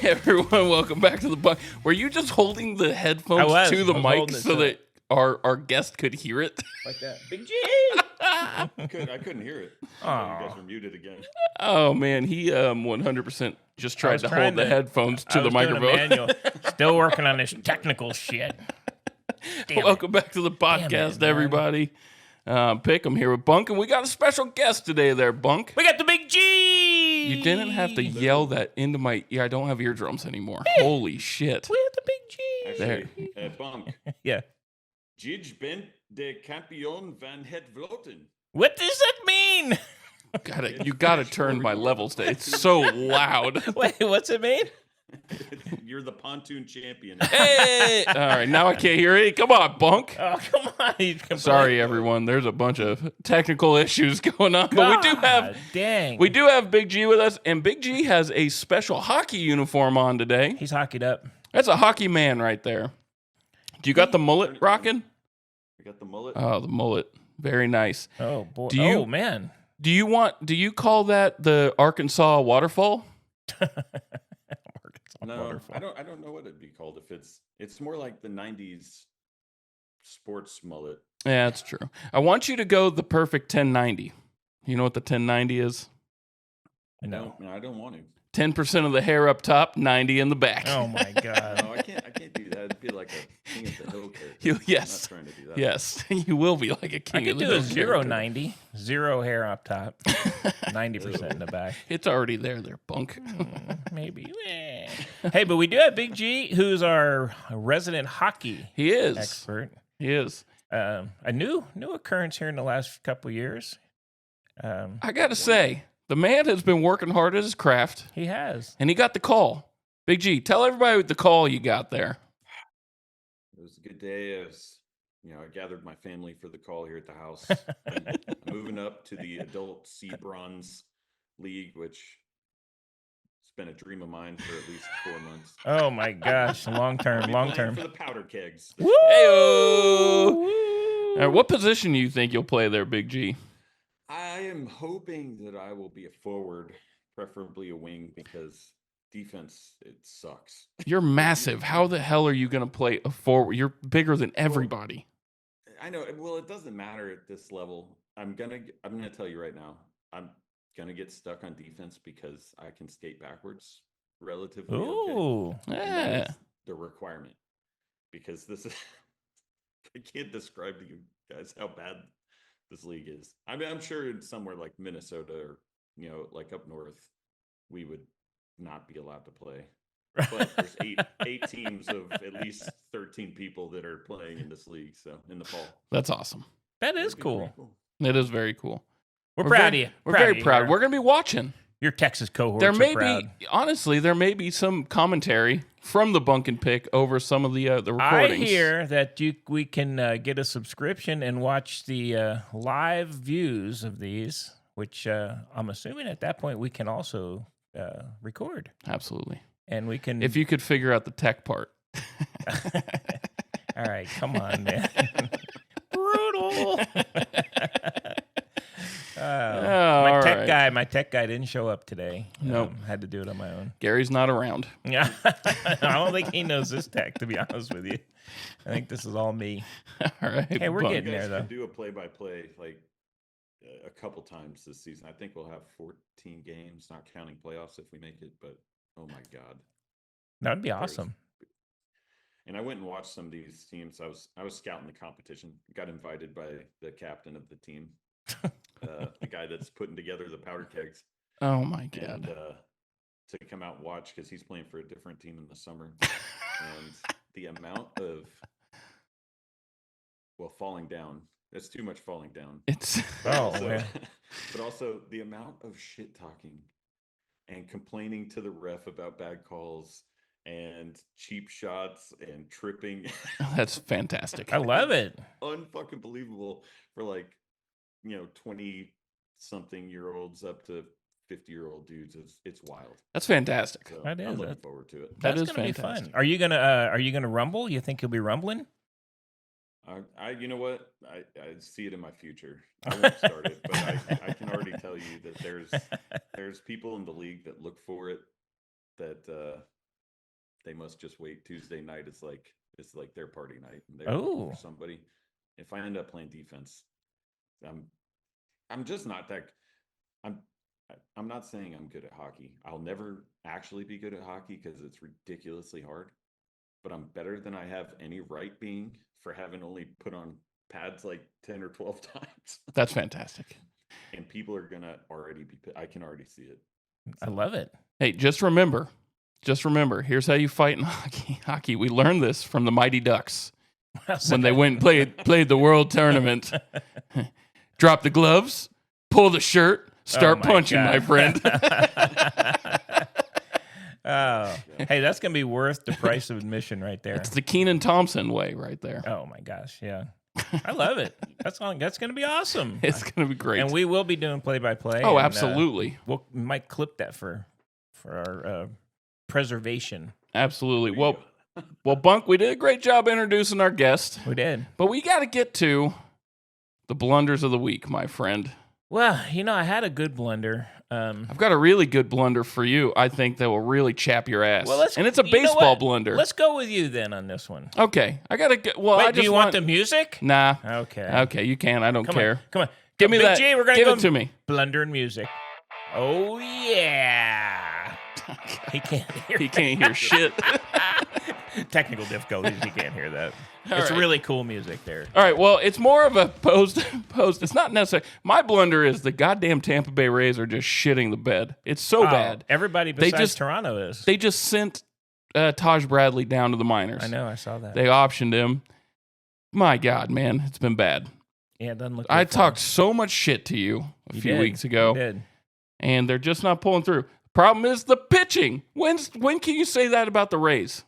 everyone, welcome back to the Bunk. Were you just holding the headphones to the mic so that our guest could hear it? Like that. Big G! I couldn't hear it. You guys were muted again. Oh, man. He 100% just tried to hold the headphones to the microphone. Still working on this technical shit. Welcome back to the podcast, everybody. Pick 'em here with Bunk, and we got a special guest today there, Bunk. We got the Big G! You didn't have to yell that into my... Yeah, I don't have eardrums anymore. Holy shit. We have the Big G! Actually, Bunk. Yeah. Jij bent de kampioen van het vloten. What does that mean? You gotta turn my levels down. It's so loud. Wait, what's it mean? You're the pontoon champion. Hey! All right, now I can't hear it. Come on, Bunk. Oh, come on. Sorry, everyone. There's a bunch of technical issues going on, but we do have Big G with us, and Big G has a special hockey uniform on today. He's hockeyed up. That's a hockey man right there. Do you got the mullet rocking? I got the mullet. Oh, the mullet. Very nice. Oh, boy. Oh, man. Do you call that the Arkansas waterfall? No, I don't know what it'd be called. If it's more like the 90s sports mullet. Yeah, that's true. I want you to go the perfect 1090. You know what the 1090 is? No, I don't want to. 10% of the hair up top, 90 in the back. Oh my God. No, I can't do that. It'd be like a King of the Hill character. Yes. I'm not trying to do that. Yes, you will be like a King I of could the do Hill a 0-90. 0 hair up top. 90% in the back. It's already there, Bunk. Maybe. Hey, but we do have Big G, who's our resident hockey expert. He is. A new occurrence here in the last couple years. I got to say, the man has been working hard at his craft. He has. And he got the call. Big G, tell everybody the call you got there. It was a good day. I gathered my family for the call here at the house. I'm moving up to the adult C Bronze League, which has been a dream of mine for at least 4 months. Oh my gosh, long term. For the powder kegs. Woo! Hey-o! What position do you think you'll play there, Big G? I am hoping that I will be a forward, preferably a wing, because defense, it sucks. You're massive. How the hell are you going to play a forward? You're bigger than everybody. I know. Well, it doesn't matter at this level. I'm gonna tell you right now. I'm gonna get stuck on defense because I can skate backwards relatively. Ooh, okay. And that is the requirement. Because this is, I can't describe to you guys how bad this league is. I mean, I'm sure in somewhere like Minnesota or like up north, we would not be allowed to play. But there's eight teams of at least 13 people that are playing in this league. So in the fall, that's awesome. That is cool. It is very cool. We're proud of you. We're very proud. We're going to be watching. Your Texas cohorts there may are proud. Honestly, there may be some commentary from the Bunk and Pick over some of the recordings. I hear that we can get a subscription and watch the live views of these, which I'm assuming at that point we can also record. Absolutely. And we can... If you could figure out the tech part. All right, come on, man. Brutal. My tech guy didn't show up today. Nope. Had to do it on my own. Gary's not around. Yeah. I don't think he knows this tech, to be honest with you. I think this is all me. All right. Hey, we're getting there, though. Do a play-by-play like a couple times this season. I think we'll have 14 games, not counting playoffs if we make it, but oh my God. That would be awesome. And I went and watched some of these teams. I was scouting the competition. Got invited by the captain of the team, the guy that's putting together the powder kegs. Oh my God! And, to come out and watch because he's playing for a different team in the summer, and the amount of falling down. That's too much falling down. It's but also the amount of shit talking and complaining to the ref about bad calls and cheap shots and tripping. That's fantastic. I love it. Unfucking believable for 20-something-year-olds up to 50-year-old dudes. It's wild. That's fantastic. So that is. I'm looking forward to it. That's gonna be fun. Are you gonna rumble? You think you'll be rumbling? You know what? I see it in my future. I won't start it, but I can already tell you that there's people in the league that look for it, that they must just wait. Tuesday night is like their party night, and they're Oh. for somebody. If I end up playing defense, I'm just not that. I'm not saying I'm good at hockey. I'll never actually be good at hockey because it's ridiculously hard. But I'm better than I have any right being for having only put on pads like 10 or 12 times. That's fantastic. And people are gonna already be. I can already see it. I love it. Hey, just remember, here's how you fight in hockey. We learned this from the Mighty Ducks when they went and played the World Tournament. Drop the gloves, pull the shirt, start punching, my friend. Oh, hey, that's gonna be worth the price of admission right there. It's the Keenan Thompson way right there. Oh my gosh, yeah, I love it. That's gonna be awesome. It's gonna be great, and we will be doing play-by-play. Oh, and, absolutely. We might clip that for our preservation. Absolutely. Well, Bunk, we did a great job introducing our guest. We did, but we got to get to the blunders of the week, my friend. Well, I had a good blunder. I've got a really good blunder for you. I think that will really chap your ass. Well, and it's a baseball blunder. Let's go with you then on this one. Okay, I gotta get. Well, Wait, do you want the music? Nah. Okay, you can. I don't care. Come on, give me Big that. G, we're gonna give go it to me. Blunder and music. Oh yeah. He can't hear. He can't hear shit. Technical difficulties. He can't hear that. All it's right. really cool music there. All right. Well, it's more of a post. It's not necessary. My blunder is the goddamn Tampa Bay Rays are just shitting the bed. It's so bad. Everybody besides Toronto is. They just sent Taj Bradley down to the minors. I know. I saw that. They optioned him. My God, man, it's been bad. Yeah, it doesn't look. I talked so much shit to you a few weeks ago, and they're just not pulling through. Problem is the pitching. When can you say that about the Rays?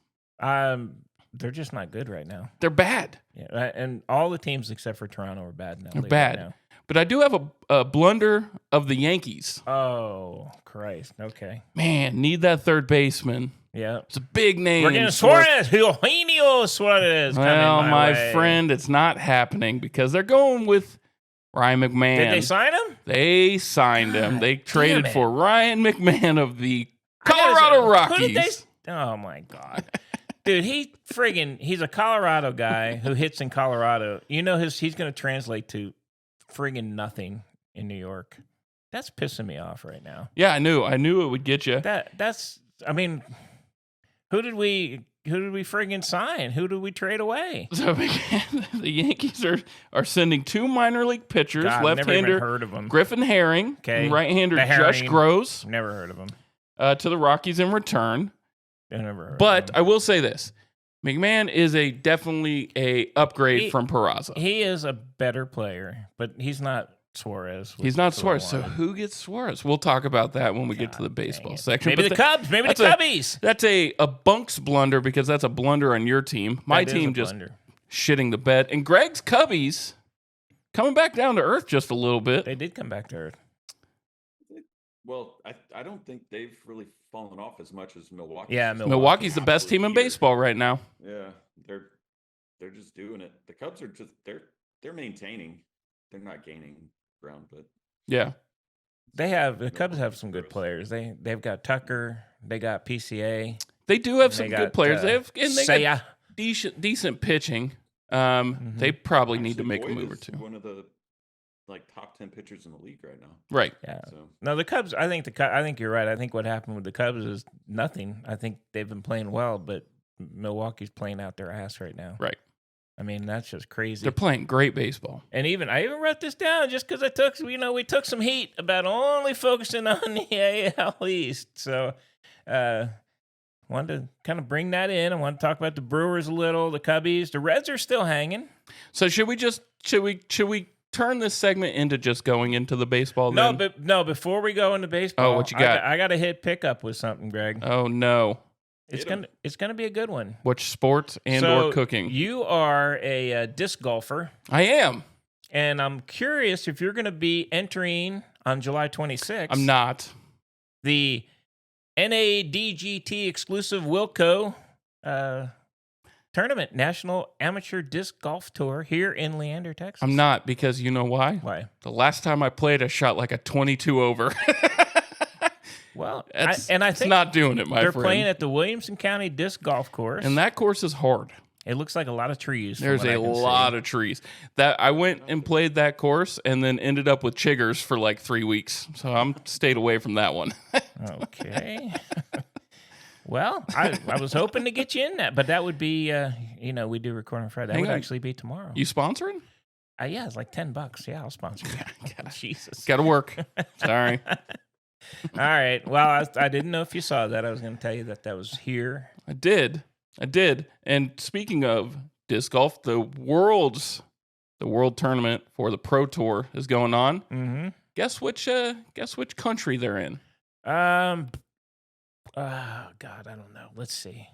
They're just not good right now. They're bad. Yeah, and all the teams except for Toronto are bad now. They're bad. Right now. But I do have a blunder of the Yankees. Oh, Christ. Okay. Man, need that third baseman. Yeah. It's a big name. We're getting Suarez. Eugenio Suarez. Well, my friend, it's not happening because they're going with Ryan McMahon. Did they sign him? They signed him. They traded for Ryan McMahon of the Colorado Rockies. Oh, my God. Dude, he's a Colorado guy who hits in Colorado. You know, he's going to translate to friggin' nothing in New York. That's pissing me off right now. Yeah, I knew it would get you. I mean, who did we friggin' sign? Who did we trade away? So the Yankees are sending two minor league pitchers, left-hander never even heard of them. Griffin Herring, and right-hander Josh Gross. Never heard of him. To the Rockies in return. Never heard but of him. I will say this. McMahon is definitely a upgrade from Peraza. He is a better player, but he's not Suarez. He's not Suarez. So who gets Suarez? We'll talk about that when we get to the baseball section. Maybe the Cubs. Maybe the Cubbies. That's a Bunk's blunder because that's a blunder on your team. My team just shitting the bed. And Greg's Cubbies coming back down to earth just a little bit. They did come back to earth. Well, I don't think they've really fallen off as much as Milwaukee. Yeah, Milwaukee's the best team in baseball right now. Yeah, they're just doing it. The Cubs are just they're maintaining. They're not gaining ground, but yeah, the Cubs have some good players. They've got Tucker. They got PCA. They do have some good players. They got decent pitching. They probably need to make a move or two. One of the top 10 pitchers in the league right now. Right. Yeah. So. No, the Cubs. I think you're right. I think what happened with the Cubs is nothing. I think they've been playing well, but Milwaukee's playing out their ass right now. Right. I mean, that's just crazy. They're playing great baseball. And I even wrote this down just because we took some heat about only focusing on the AL East. So, wanted to kind of bring that in. I want to talk about the Brewers a little, the Cubbies. The Reds are still hanging. So should we turn this segment into just going into the baseball? No, before we go into baseball, what you got? I got to hit pickup with something, Greg. Oh no. It's gonna be a good one. Which sports or cooking? You are a disc golfer. I am. And I'm curious if you're going to be entering on July 26th. I'm not. The NADGT exclusive Wilco tournament, National Amateur Disc Golf Tour here in Leander, Texas. I'm not, because you know why? Why? The last time I played, I shot like a 22 over. Well, I I think think not doing it, my they're friend. playing at the Williamson County Disc Golf Course. And that course is hard. It looks like a lot of trees. There's a lot of trees. That I went and played that course and then ended up with chiggers for like 3 weeks. So I'm stayed away from that one. Okay. Well, I was hoping to get you in that, but that would be, we do record on Friday. That Hang would on. actually be tomorrow. You sponsoring? Yeah, it's like $10. Yeah, I'll sponsor you. Jesus. Got to work. Sorry. All right. Well, I didn't know if you saw that. I was going to tell you that was here. I did. And speaking of disc golf, the world tournament for the Pro Tour is going on. Mm-hmm. Guess which country they're in? Oh God, I don't know. Let's see.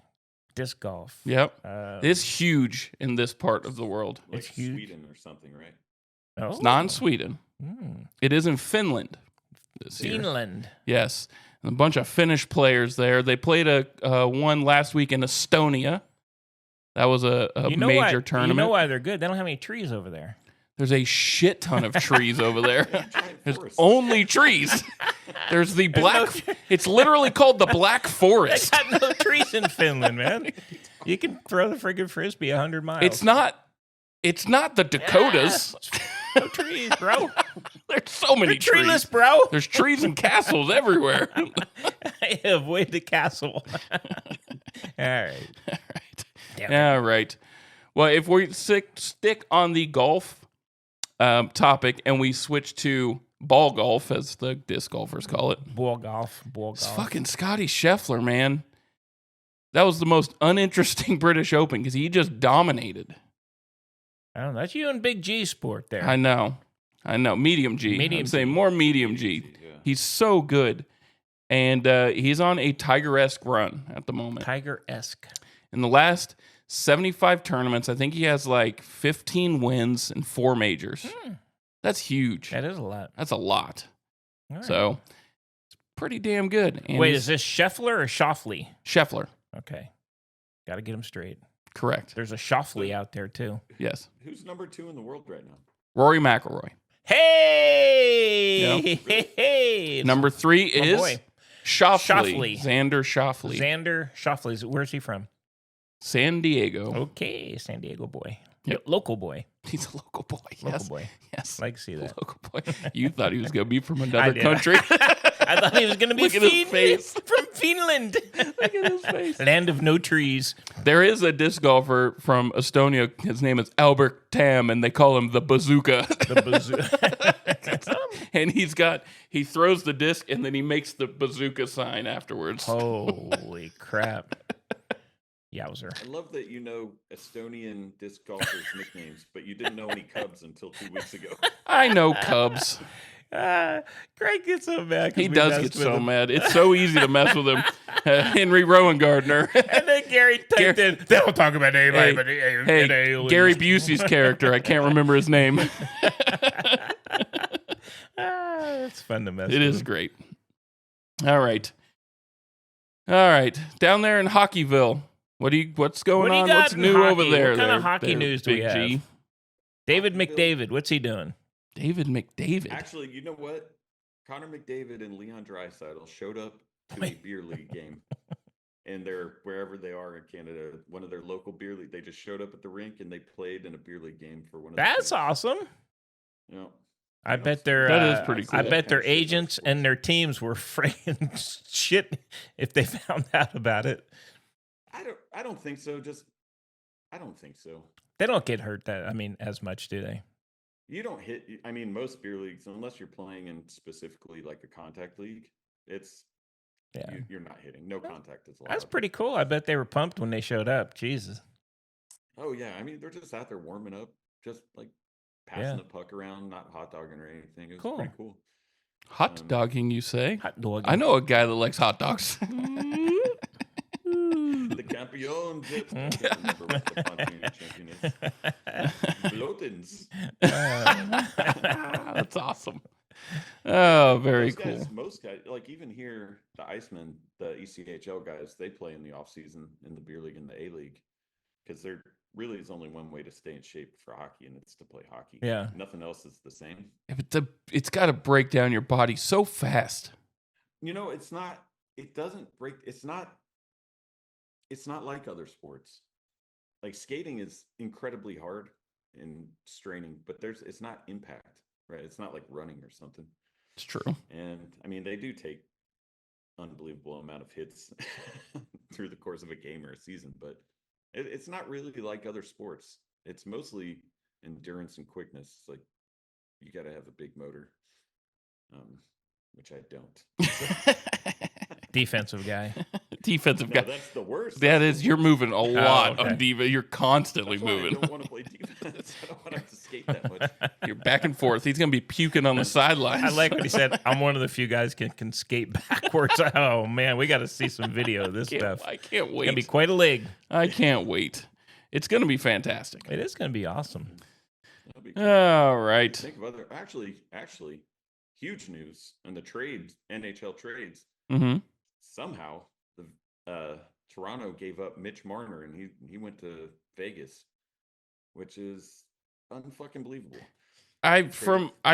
Disc golf. Yep. It's huge in this part of the world. Like It's huge. Sweden or something, right? Oh. It's not in Sweden. Mm. It is in Finland this year. Finland. Yes. And a bunch of Finnish players there. They played a one last week in Estonia. That was a major tournament. You know why they're good? They don't have any trees over there. There's a shit ton of trees over there. Giant There's forest. only trees. There's the black. It's literally called the Black They Forest. got no trees in Finland, man. You can throw the friggin' frisbee 100 miles. It's not the Dakotas. No trees, bro. There's so many They're treeless, trees. bro. There's trees and castles everywhere. I avoid the castle. All right. Damn it. All right. Well, if we stick on the golf topic and we switch to ball golf, as the disc golfers call it, Ball golf. it's fucking Scotty Scheffler, man. That was the most uninteresting British Open because he just dominated. I don't know. That's you and Big G sport there. I know. Medium G. Medium I'm saying G. more medium G. Yeah. He's so good. And he's on a Tiger-esque run at the moment. Tiger-esque. In the last 75 tournaments, I think he has like 15 wins and 4 majors. That's huge. That is a lot. That's a lot. All right. So it's pretty damn good. And Wait, he's is this Scheffler or Shoffley? Scheffler? Okay. Got to get him straight. Correct. There's a Shoffley out there, too. Yes. Who's number 2 in the world right now? Rory McIlroy. Hey! Yep. Hey! Number 3 my is boy. Shoffley. Xander Shoffley. Xander Shoffley. Where's he from? San Diego. Okay, San Diego boy. Yep. Local boy. He's a local boy. Local Yes. boy. Yes. Like to see that. Local boy. You thought he was going to be from I another did. country. I thought he was going to be Look at his face. from Finland. Look at his face. Land of no trees. There is a disc golfer from Estonia. His name is Albert Tam, and they call him the Bazooka. The bazooka. And he throws the disc, and then he makes the bazooka sign afterwards. Holy crap. Yowzer. I love that you know Estonian disc golfers' nicknames, but you didn't know any Cubs until 2 weeks ago. I know Cubs. Greg gets so mad. 'cause He we does messed get with so him. mad. It's so easy to mess with him. Henry Rowan Gardner. And then Gary typed in, they don't talk about anybody but Hey, Gary Busey's character. I can't remember his name. It's fun to mess It with. is great. All right. Down there in Hockeyville. What's going What do you on? got What's in new hockey? over there? What kind of there, hockey there, news do we Big have? G? David McDavid, what's he doing? David McDavid. Actually, you know what? Connor McDavid and Leon Draisaitl showed up to a beer league game. And they're wherever they are in Canada, one of their local beer league. They just showed up at the rink and they played in a beer league game for one of the That's teams. awesome. Yeah. I bet their That is pretty cool. I bet their Kind of shit agents like and their teams were freaking shit if they found out about it. I don't think so. I don't think so. They don't get hurt as much, do they? You don't hit. I mean, most beer leagues, unless you're playing in specifically like a contact league, it's Yeah. you're not hitting. No contact is allowed. That's pretty cool. I bet they were pumped when they showed up. Jesus. Oh yeah, I mean they're just out there warming up, just like passing Yeah. the puck around, not hot dogging or anything. It was Cool. pretty cool. Hot dogging, you say? Hot dog. I know a guy that likes hot dogs. The Campeon. I can't remember what the Pontiac champion is. Blotens. That's awesome. Oh, very Those cool. guys, most guys, like even here, the Icemen, the ECHL guys, they play in the off season in the beer league and the A league because there really is only one way to stay in shape for hockey, and it's to play hockey. Yeah. Nothing else is the same. It's got to break down your body so fast. it's not. It doesn't break. It's not like other sports. Like skating is incredibly hard and straining, but it's not impact, right? It's not like running or something. It's true. And I mean, they do take unbelievable amount of hits through the course of a game or a season, but it's not really like other sports. It's mostly endurance and quickness. Like you got to have a big motor, which I don't. Defensive guy. Defensive guy. That's the worst. That is, you're moving a lot okay. on defense. You're constantly That's why moving. I don't want to play defense. I don't want to have to skate that much. You're back and forth. He's going to be puking on the sidelines. I like what he said. I'm one of the few guys can skate backwards. Oh, man, we got to see some video of this stuff. I can't wait. It's going to be quite a leg. I can't wait. It's going to be fantastic. It is going to be awesome. That'll be cool. All right. Think of other actually huge news in the trades, NHL trades. Mm-hmm. Somehow the Toronto gave up Mitch Marner and he went to Vegas, which is unfucking believable. I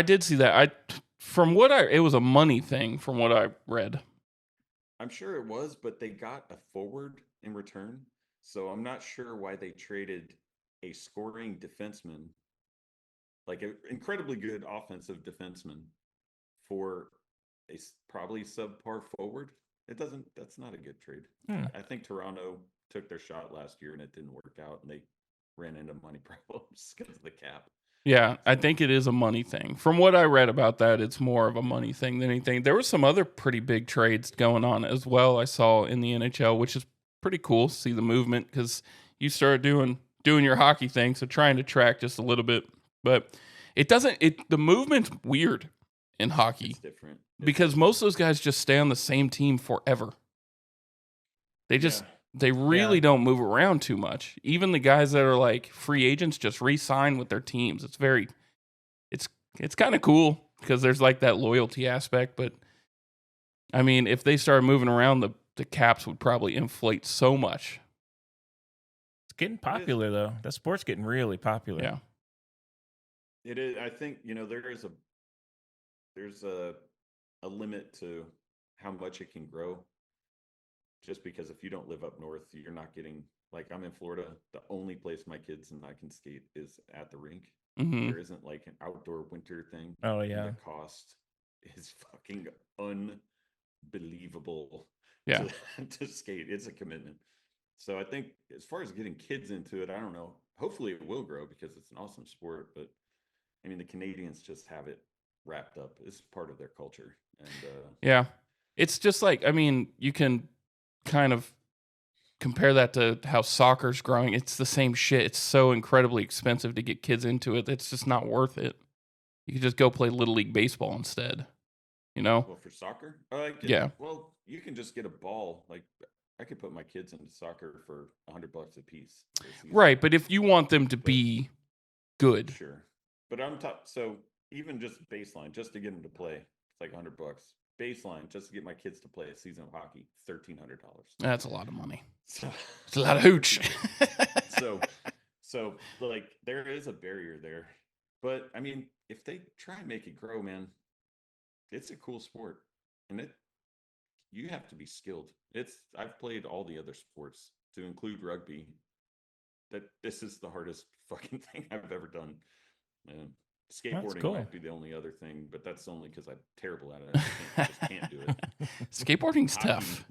did see that. It was a money thing from what I read. I'm sure it was, but they got a forward in return. So I'm not sure why they traded a scoring defenseman, like an incredibly good offensive defenseman, for a probably subpar forward. That's not a good trade. I think Toronto took their shot last year and it didn't work out and they ran into money problems because of the cap. Yeah, I think it is a money thing. From what I read about that, it's more of a money thing than anything. There were some other pretty big trades going on as well, I saw in the NHL, which is pretty cool to see the movement because you started doing your hockey thing, so trying to track just a little bit. But the movement's weird in hockey. It's different. Because most of those guys just stay on the same team forever. They really don't move around too much. Even the guys that are like free agents just re-sign with their teams. It's kind of cool because there's like that loyalty aspect. But I mean, if they started moving around, the caps would probably inflate so much. It's getting popular though. That sport's getting really popular. Yeah. It is. I think, there's a limit to how much it can grow. Just because if you don't live up north, you're not getting, like, I'm in Florida. The only place my kids and I can skate is at the rink. Mm-hmm. There isn't like an outdoor winter thing. Oh, yeah. The cost is fucking unbelievable Yeah. to skate. It's a commitment. So I think as far as getting kids into it, I don't know. Hopefully it will grow because it's an awesome sport. But I mean, the Canadians just have it wrapped up. It's part of their culture. And yeah. It's just like, I mean, you can kind of compare that to how soccer's growing. It's the same shit. It's so incredibly expensive to get kids into it. It's just not worth it. You could just go play Little League Baseball instead, Well, for soccer? Yeah. Well, you can just get a ball. Like, I could put my kids into soccer for $100 a piece. Right, but if you want them to be good. Sure. But so even just baseline, just to get them to play, it's like $100. Baseline, just to get my kids to play a season of hockey, $1,300. That's a lot of money. So it's a lot of hooch. so like there is a barrier there. But I mean, if they try and make it grow, man, it's a cool sport. And you have to be skilled. I've played all the other sports to include rugby. This is the hardest fucking thing I've ever done. Skateboarding might be the only other thing, but that's only because I'm terrible at it. I just can't do it. Skateboarding's tough.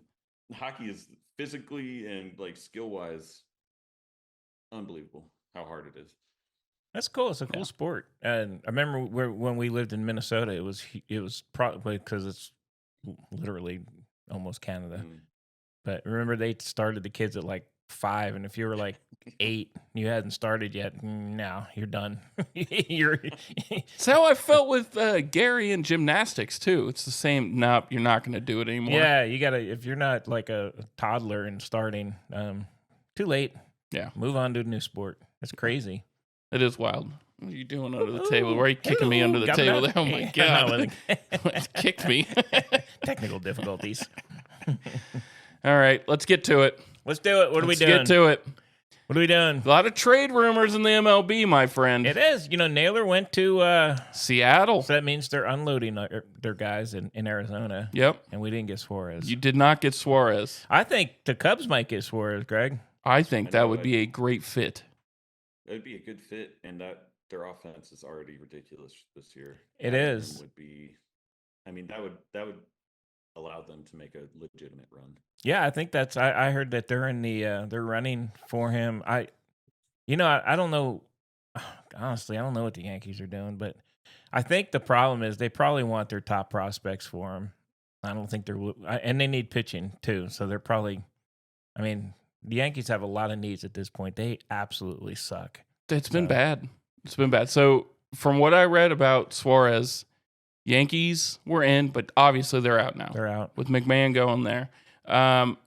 Hockey is physically and like skill wise unbelievable how hard it is. That's cool. It's a cool sport. And I remember when we lived in Minnesota, it was probably because it's literally almost Canada. Mm. But remember, they started the kids at like 5, and if you were like 8, you hadn't started yet. No, you're done. It's how I felt with Gary in gymnastics too. It's the same. Nope, you're not going to do it anymore. Yeah, you gotta. If you're not like a toddler and starting, too late. Yeah, move on to a new sport. That's crazy. It is wild. What are you doing under the table? Why are you kicking me under the table there? Oh my god! It kicked me. Technical difficulties. All right, let's get to it. Let's do it. What are we doing? Let's get to it. What are we doing? A lot of trade rumors in the MLB, my friend. It is. Naylor went to Seattle. So that means they're unloading their guys in Arizona. Yep. And we didn't get Suarez. You did not get Suarez. I think the Cubs might get Suarez, Greg. I think that would be a great fit. It would be a good fit, and that their offense is already ridiculous this year. It is. Would be, that would allow them to make a legitimate run. Yeah, I think that's. I heard that they're in the they're running for him. I don't know. Honestly, I don't know what the Yankees are doing, but I think the problem is they probably want their top prospects for him. I don't think and they need pitching too. So they're probably. The Yankees have a lot of needs at this point. They absolutely suck. It's been bad. It's been bad. So from what I read about Suarez, Yankees were in, but obviously they're out now. They're out with McMahon going there. I'm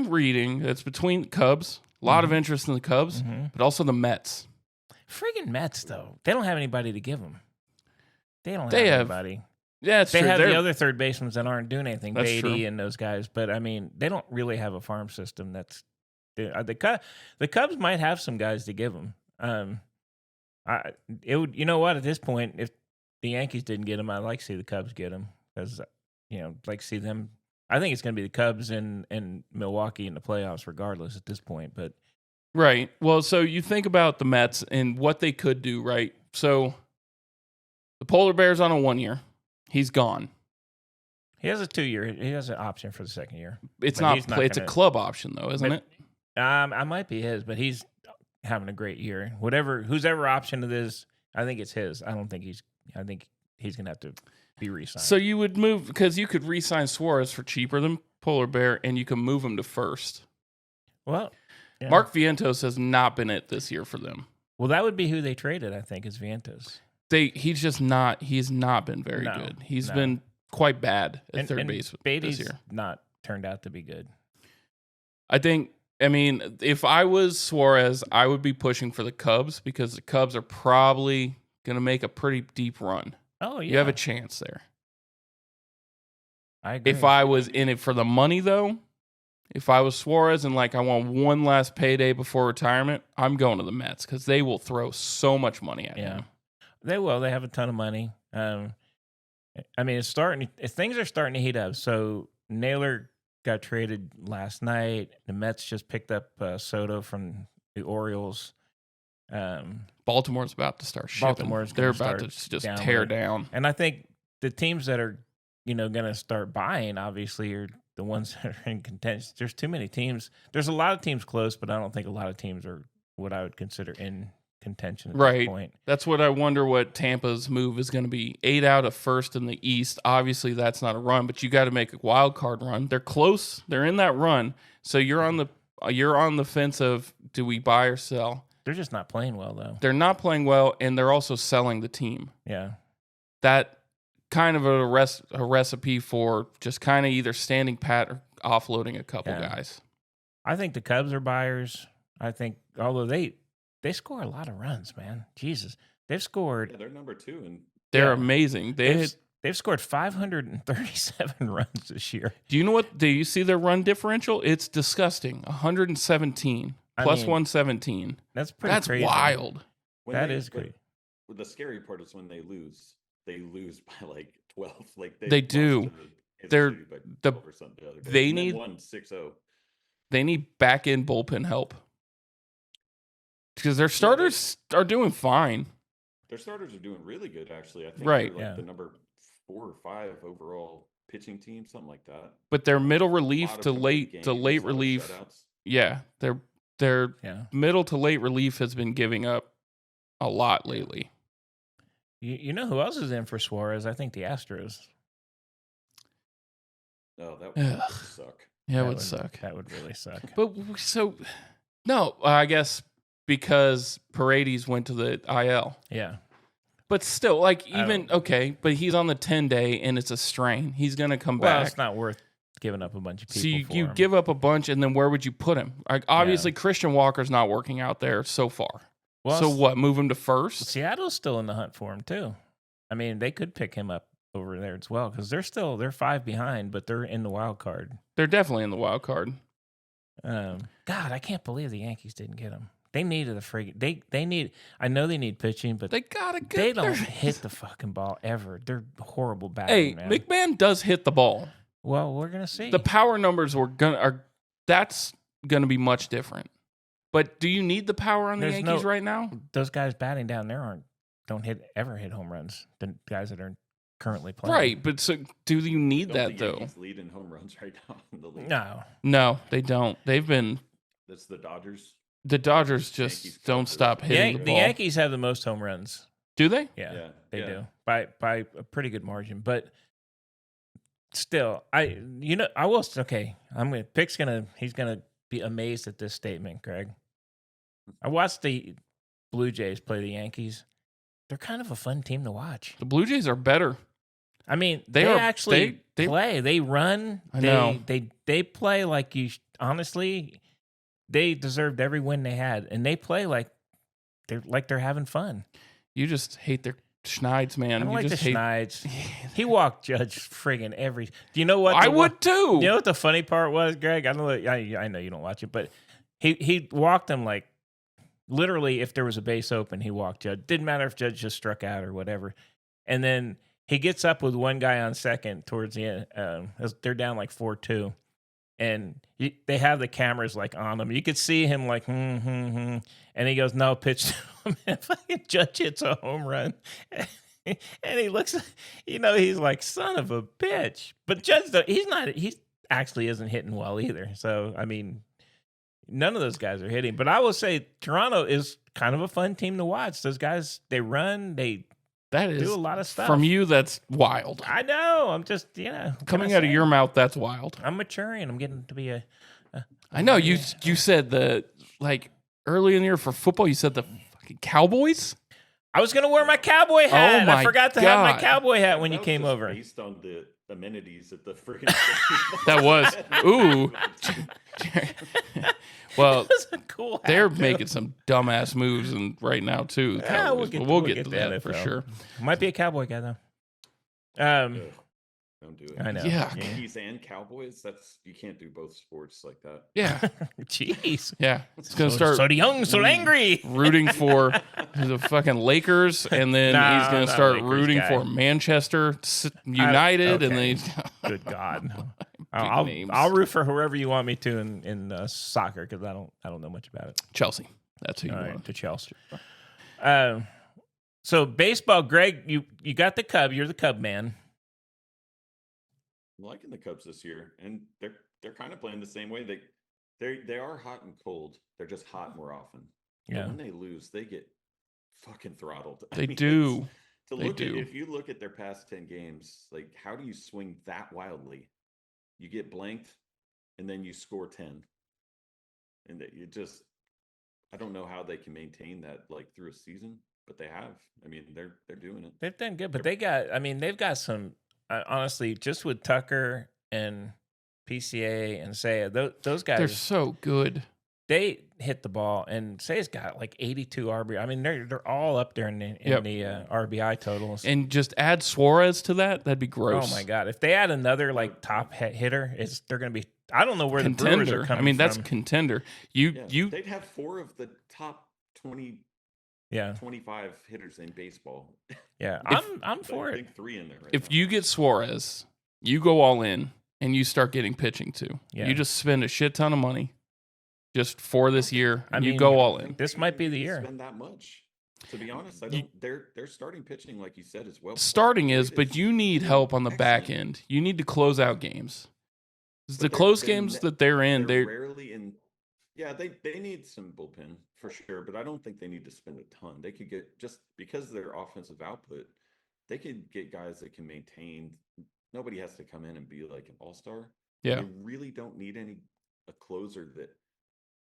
reading it's between the Cubs. A lot of interest in the Cubs, but also the Mets. Friggin' Mets, though. They don't have anybody to give them. They don't have anybody. Yeah, it's true. They have the other third basemen that aren't doing anything, That's Beatty true. and those guys. But, they don't really have a farm system that's the Cubs might have some guys to give them. You know what? At this point, if the Yankees didn't get him, I'd like to see the Cubs get him because, like to see them. I think it's going to be the Cubs and Milwaukee in the playoffs regardless at this point. But right. Well, so you think about the Mets and what they could do, right? So the Polar Bear's on a 1 year. He's gone. He has a 2 year. He has an option for the second year. It's it's a club option though, isn't it? I might be his, but he's having a great year. Whose ever option it is, I think it's his. I think he's gonna have to be re-signed. So you would move because you could re-sign Suarez for cheaper than Polar Bear, and you can move him to first. Well, yeah. Mark Vientos has not been it this year for them. Well, that would be who they traded. I think is Vientos. He's not been very good. He's been quite bad at third base Beatty's this year. Not turned out to be good. If I was Suarez, I would be pushing for the Cubs because the Cubs are probably going to make a pretty deep run. Oh, yeah. You have a chance there. I agree. If I was in it for the money, though, if I was Suarez and I want one last payday before retirement, I'm going to the Mets because they will throw so much money at him. They will. They have a ton of money. Things are starting to heat up. So Naylor got traded last night. The Mets just picked up Soto from the Orioles. Baltimore's about to start shipping. They're about to just tear down. And I think the teams that are, going to start buying, obviously, are the ones that are in contention. There's too many teams. There's a lot of teams close, but I don't think a lot of teams are what I would consider in contention at this point. That's what I wonder what Tampa's move is going to be. 8 out of first in the East. Obviously, that's not a run, but you got to make a wild card run. They're close. They're in that run. So you're on the fence of do we buy or sell? They're just not playing well, though. They're not playing well, and they're also selling the team. Yeah. That kind of a recipe for just kind of either standing pat or offloading a couple guys. I think the Cubs are buyers. I think, although they score a lot of runs, man. Jesus. They've scored. Yeah, they're number 2. And they're amazing. They've scored 537 runs this year. Do you see their run differential? It's disgusting. 117 plus 117. That's crazy. Wild. That is great. The scary part is when they lose by 12. They do. They need 1-6-0. They need back end bullpen help because their starters are doing fine. Their starters are doing really good, actually. I think they're the number 4 or 5 overall pitching team, something like that. But their middle relief to late relief, their middle to late relief has been giving up a lot lately. You know who else is in for Suarez? I think the Astros. Oh, that would suck. Yeah, it would suck. That would really suck. But no, I guess because Paredes went to the IL. Yeah. But still, but he's on the 10-day and it's a strain. He's going to come back. Well, it's not worth giving up a bunch of people. So you give up a bunch, and then where would you put him? Obviously, Christian Walker's not working out there so far. Well, so what? Move him to first? Seattle's still in the hunt for him too. They could pick him up over there as well because they're 5 behind, but they're in the wild card. They're definitely in the wild card. God, I can't believe the Yankees didn't get him. They needed a friggin' they need. I know they need pitching, but They gotta get. they don't hit the fucking ball ever. They're horrible Hey, batting, man. McMahon does hit the ball. Well, we're gonna see. The power numbers that's gonna be much different. But do you need the power on the Yankees right now? Those guys batting down there don't ever hit home runs. The guys that are currently playing, Right? But so do you need Don't that the though? Yankees lead in home runs right now in the league. No, They don't. They've been. That's the Dodgers. The Dodgers just Yankees don't close. stop hitting the the ball. Yankees have the most home runs. Do they? Yeah, they Yeah. do by a pretty good margin. But still, I will. Okay, he's gonna be amazed at this statement, Greg. I watched the Blue Jays play the Yankees. They're kind of a fun team to watch. The Blue Jays are better. I mean, They they are- actually they- play. They run. I know. They play like you. Honestly, they deserved every win they had, and they play like they're having fun. You just hate their Schneids, man. I don't You like the just hate. Schneids. He walked Judge friggin' every. Do you know what? I would too. You know what the funny part was, Greg? I know you don't watch it, but he walked him like literally. If there was a base open, he walked Judge. Didn't matter if Judge just struck out or whatever. And then he gets up with one guy on second towards the end. They're down like 4-2, and they have the cameras like on him. You could see him like, and he goes, "No, pitch to him." And fucking Judge hits a home run. And he looks, he's like, son of a bitch. But Judge, he actually isn't hitting well either. So, I mean, none of those guys are hitting. But I will say Toronto is kind of a fun team to watch. Those guys, they run, they That is do a lot of stuff. from you. That's wild. I know. I'm just, Coming out of your mouth, that's wild. I'm maturing. I'm getting to be I know you said early in the year for football. You said the fucking Cowboys. I was going to wear my cowboy hat. my I forgot to have my God. cowboy hat when you That was came just over. based on the amenities at the freaking. That was ooh. Well, That's a cool hat. they're too. making some dumbass moves and right now too. The Yeah, Cowboys, but we'll get to that the for NFL. sure. Might be a cowboy guy though. Ugh, don't do it. I know. Yeah. Yankees and Cowboys. You can't do both sports like that. Yeah, Jeez. yeah. It's gonna start So young, so angry. rooting for the fucking Lakers, and then Nah, he's going not to start Lakers rooting guy. for Manchester United, and then okay. he's Good God. names. I'll root for whoever you want me to in soccer because I don't know much about it. Chelsea. That's who you All want. right, to Chelsea. So baseball, Greg, you got the Cub. You're the Cub man. I'm liking the Cubs this year, and they're kind of playing the same way. They are hot and cold. They're just hot more often. Yeah. But when they lose, they get fucking throttled. They do. it's- To They look do. if you look at their past 10 games, like how do you swing that wildly? You get blanked, and then you score 10, and that you just. I don't know how they can maintain that like through a season, but they have. I mean, they're doing it. They've done good, but they've got some. Honestly, just with Tucker and PCA and Saya, those guys, They're so good. they hit the ball, and Saya's got like 82 RBI. I mean, they're all up there in the RBI totals. And just add Suarez to that. That'd be gross. Oh my God! If they add another like top hitter, they're going to be. I don't know where the Brewers are Contender. coming I mean, that's from. contender. Yeah, You they'd have 4 of the top 20, Yeah, 25 hitters in baseball. yeah. I'm for I it. think 3 in there right if now. you get Suarez, you go all in and you start getting pitching too. Yeah. You just spend a shit ton of money just for this year, I and you mean, go I all don't in. think This they might be even the need to year. Spend that much. To be honest, their starting pitching, like you said, is well. Starting is, but you need help on the back excellent. end. You need to close out games. The But close they're games ne- that they're in, They're they're rarely in. Yeah, they need some bullpen for sure, but I don't think they need to spend a ton. They could get just because of their offensive output, they could get guys that can maintain. Nobody has to come in and be like an all-star. yeah. They really don't need a closer that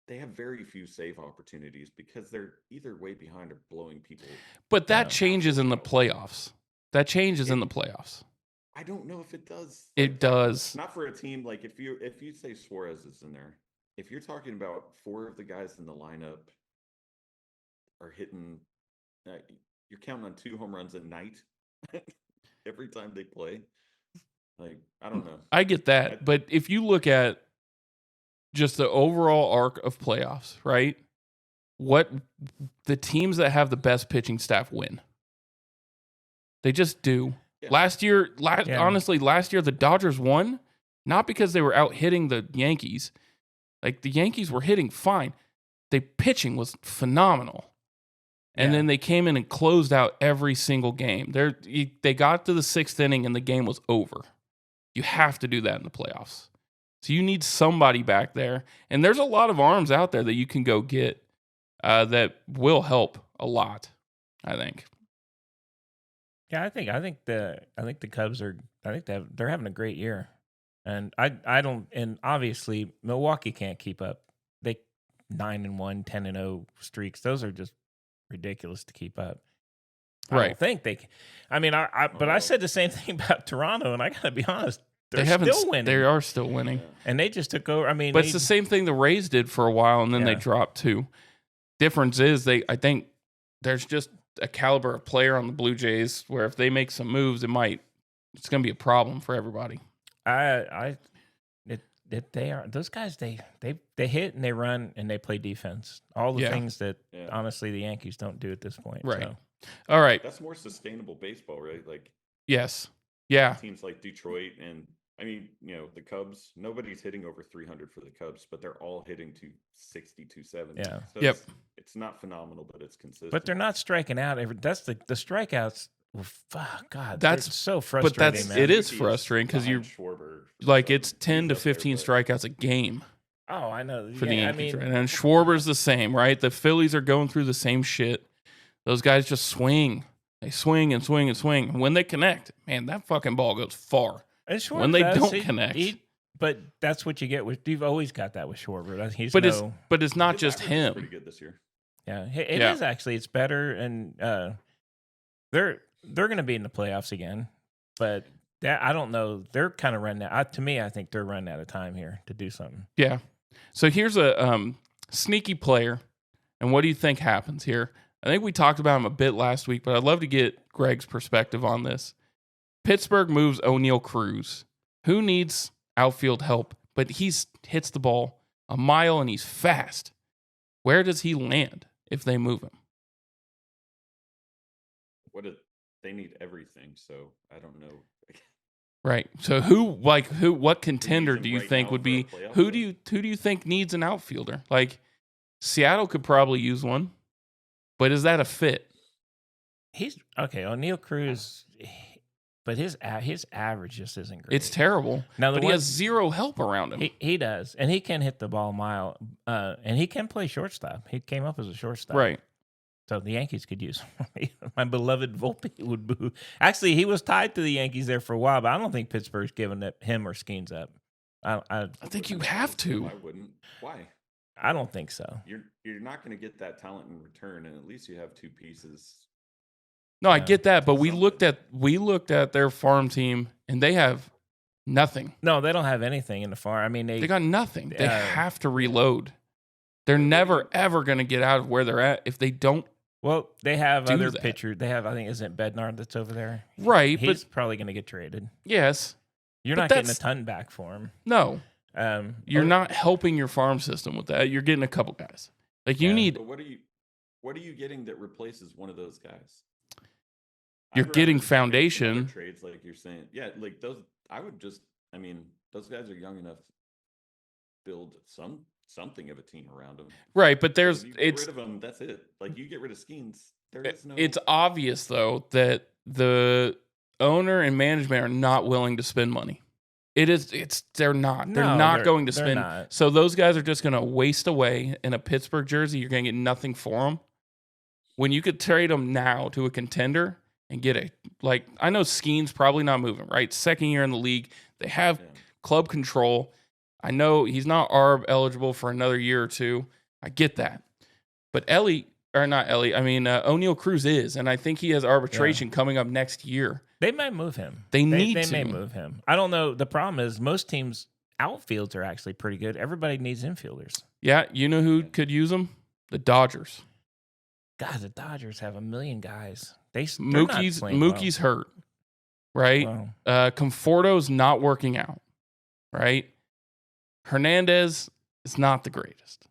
they have very few save opportunities because they're either way behind or blowing people. But that Yeah. changes in the playoffs. That changes in the playoffs. I don't know if it does. It does. Not for a team like if you say Suarez is in there, if you're talking about 4 of the guys in the lineup are hitting, you're counting on 2 home runs a night every time they play. Like I don't know. I get that, but if you look at just the overall arc of playoffs, right? What the teams that have the best pitching staff win. They just do. Yeah. Last year, the Dodgers won, not because they were out hitting the Yankees. Like, the Yankees were hitting fine. The pitching was phenomenal. And then they came in and closed out every single game. They got to the 6th inning and the game was over. You have to do that in the playoffs. So you need somebody back there. And there's a lot of arms out there that you can go get that will help a lot, I think. Yeah, I think the Cubs they're having a great year. And I don't, and obviously Milwaukee can't keep up. They 9-1, 10-0 streaks. Those are just ridiculous to keep up. I don't think they can. I mean, I said the same thing about Toronto, and I got to be honest, they're still winning. They are still winning. And they just took over. I mean, but it's the same thing the Rays did for a while, and then they dropped too. Difference is I think there's just a caliber of player on the Blue Jays where if they make some moves, it's going to be a problem for everybody. Those guys, they hit and they run and they play defense. All the things that honestly the Yankees don't do at this point. Right. So. All right. That's more sustainable baseball, right? Like, yes. Yeah. Teams like Detroit and I mean, the Cubs, nobody's hitting over 300 for the Cubs, but they're all hitting 260, 270. Yeah. So it's not phenomenal, but it's consistent. But they're not striking out. That's the strikeouts. Fuck, God, that's so frustrating. But it is frustrating because it's 10 to 15 strikeouts a game. Oh, I know. For the Yankees, right? And Schwarber's the same, right? The Phillies are going through the same shit. Those guys just swing. They swing and swing and swing. And when they connect, man, that fucking ball goes far. When they don't connect. But that's what you get with. You've always got that with Schwarber. But it's not just him. Pretty good this year. Yeah, it is actually. It's better, and they're going to be in the playoffs again. But I don't know. They're kind of running out. To me, I think they're running out of time here to do something. Yeah. So here's a sneaky player, and what do you think happens here? I think we talked about him a bit last week, but I'd love to get Greg's perspective on this. Pittsburgh moves O'Neal Cruz. Who needs outfield help? But he hits the ball a mile and he's fast. Where does he land if they move him? They need everything, so I don't know. Right. So what contender do you think would be? Who do you think needs an outfielder? Like, Seattle could probably use one, but is that a fit? He's okay. O'Neal Cruz. But his average just isn't great. It's terrible. But he has zero help around him. He does, and he can hit the ball a mile, and he can play shortstop. He came up as a shortstop, right? So the Yankees could use my beloved Volpe would boo. Actually, he was tied to the Yankees there for a while, but I don't think Pittsburgh's giving him or Skeens up. I think you have to. I wouldn't. Why? I don't think so. You're not going to get that talent in return, and at least you have two pieces. No, I get that, but we looked at their farm team, and they have nothing. No, they don't have anything in the farm. I mean, they got nothing. They have to reload. They're never ever going to get out of where they're at if they don't. Well, they have other pitchers. They have, I think, isn't Bednar that's over there? Right, he's probably going to get traded. Yes, you're not getting a ton back for him. No, you're not helping your farm system with that. You're getting a couple guys. Like you need. But what are you getting that replaces one of those guys? You're getting foundation trades, like you're saying. Yeah, like those. I would just. I mean, those guys are young enough to build something of a team around them. Right, but you get rid of them. That's it. Like you get rid of Skeens. There is no. It's obvious though that the owner and management are not willing to spend money. They're not. They're not going to spend. So those guys are just going to waste away in a Pittsburgh jersey. You're going to get nothing for them. When you could trade them now to a contender and get I know Skeens probably not moving, right? Second year in the league. They have club control. I know he's not ARB eligible for another year or two. I get that. But O'Neal Cruz is, and I think he has arbitration coming up next year. They might move him. They may move him. I don't know. The problem is most teams' outfields are actually pretty good. Everybody needs infielders. Yeah, you know who could use them? The Dodgers. God, the Dodgers have a million guys. Mookie's hurt, right? Wow. Conforto's not working out, right? Hernandez, is not the greatest.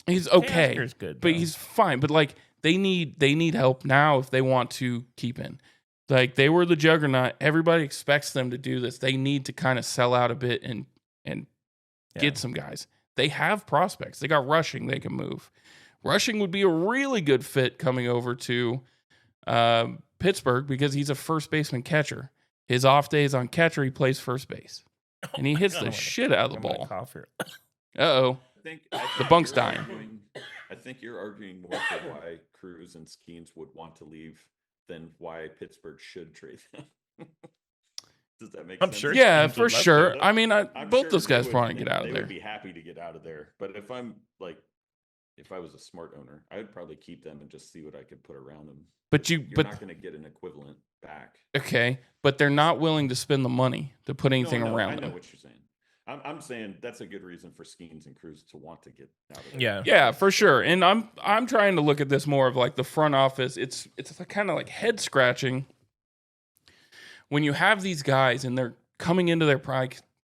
He's okay, Teoscar's good, but though. he's fine. But like they need help now if they want to keep in. Like they were the juggernaut. Everybody expects them to do this. They need to kind of sell out a bit and get some guys. They have prospects. They got rushing. They can move. Rushing would be a really good fit coming over to Pittsburgh because he's a first baseman catcher. His off days on catcher, he plays first base. And he hits the shit out of the ball. Uh-oh. The bunk's dying. I think you're arguing more for why Cruz and Skeens would want to leave than why Pittsburgh should trade them. Does that make sense? Sure. Yeah, Skeens for would love sure. to. I mean, I'm both sure those guys they want to would- get out of They there. would be happy to get out of there. But if I was a smart owner, I would probably keep them and just see what I could put around them. But You're not going to get an equivalent back. okay, but they're not willing to spend the money to put anything No, around I know them. what you're saying. I'm saying that's a good reason for Skeens and Cruz to want to get out of there. Yeah. Yeah, for sure. And I'm trying to look at this more of like the front office. It's kind of like head scratching when you have these guys and they're coming into their prime.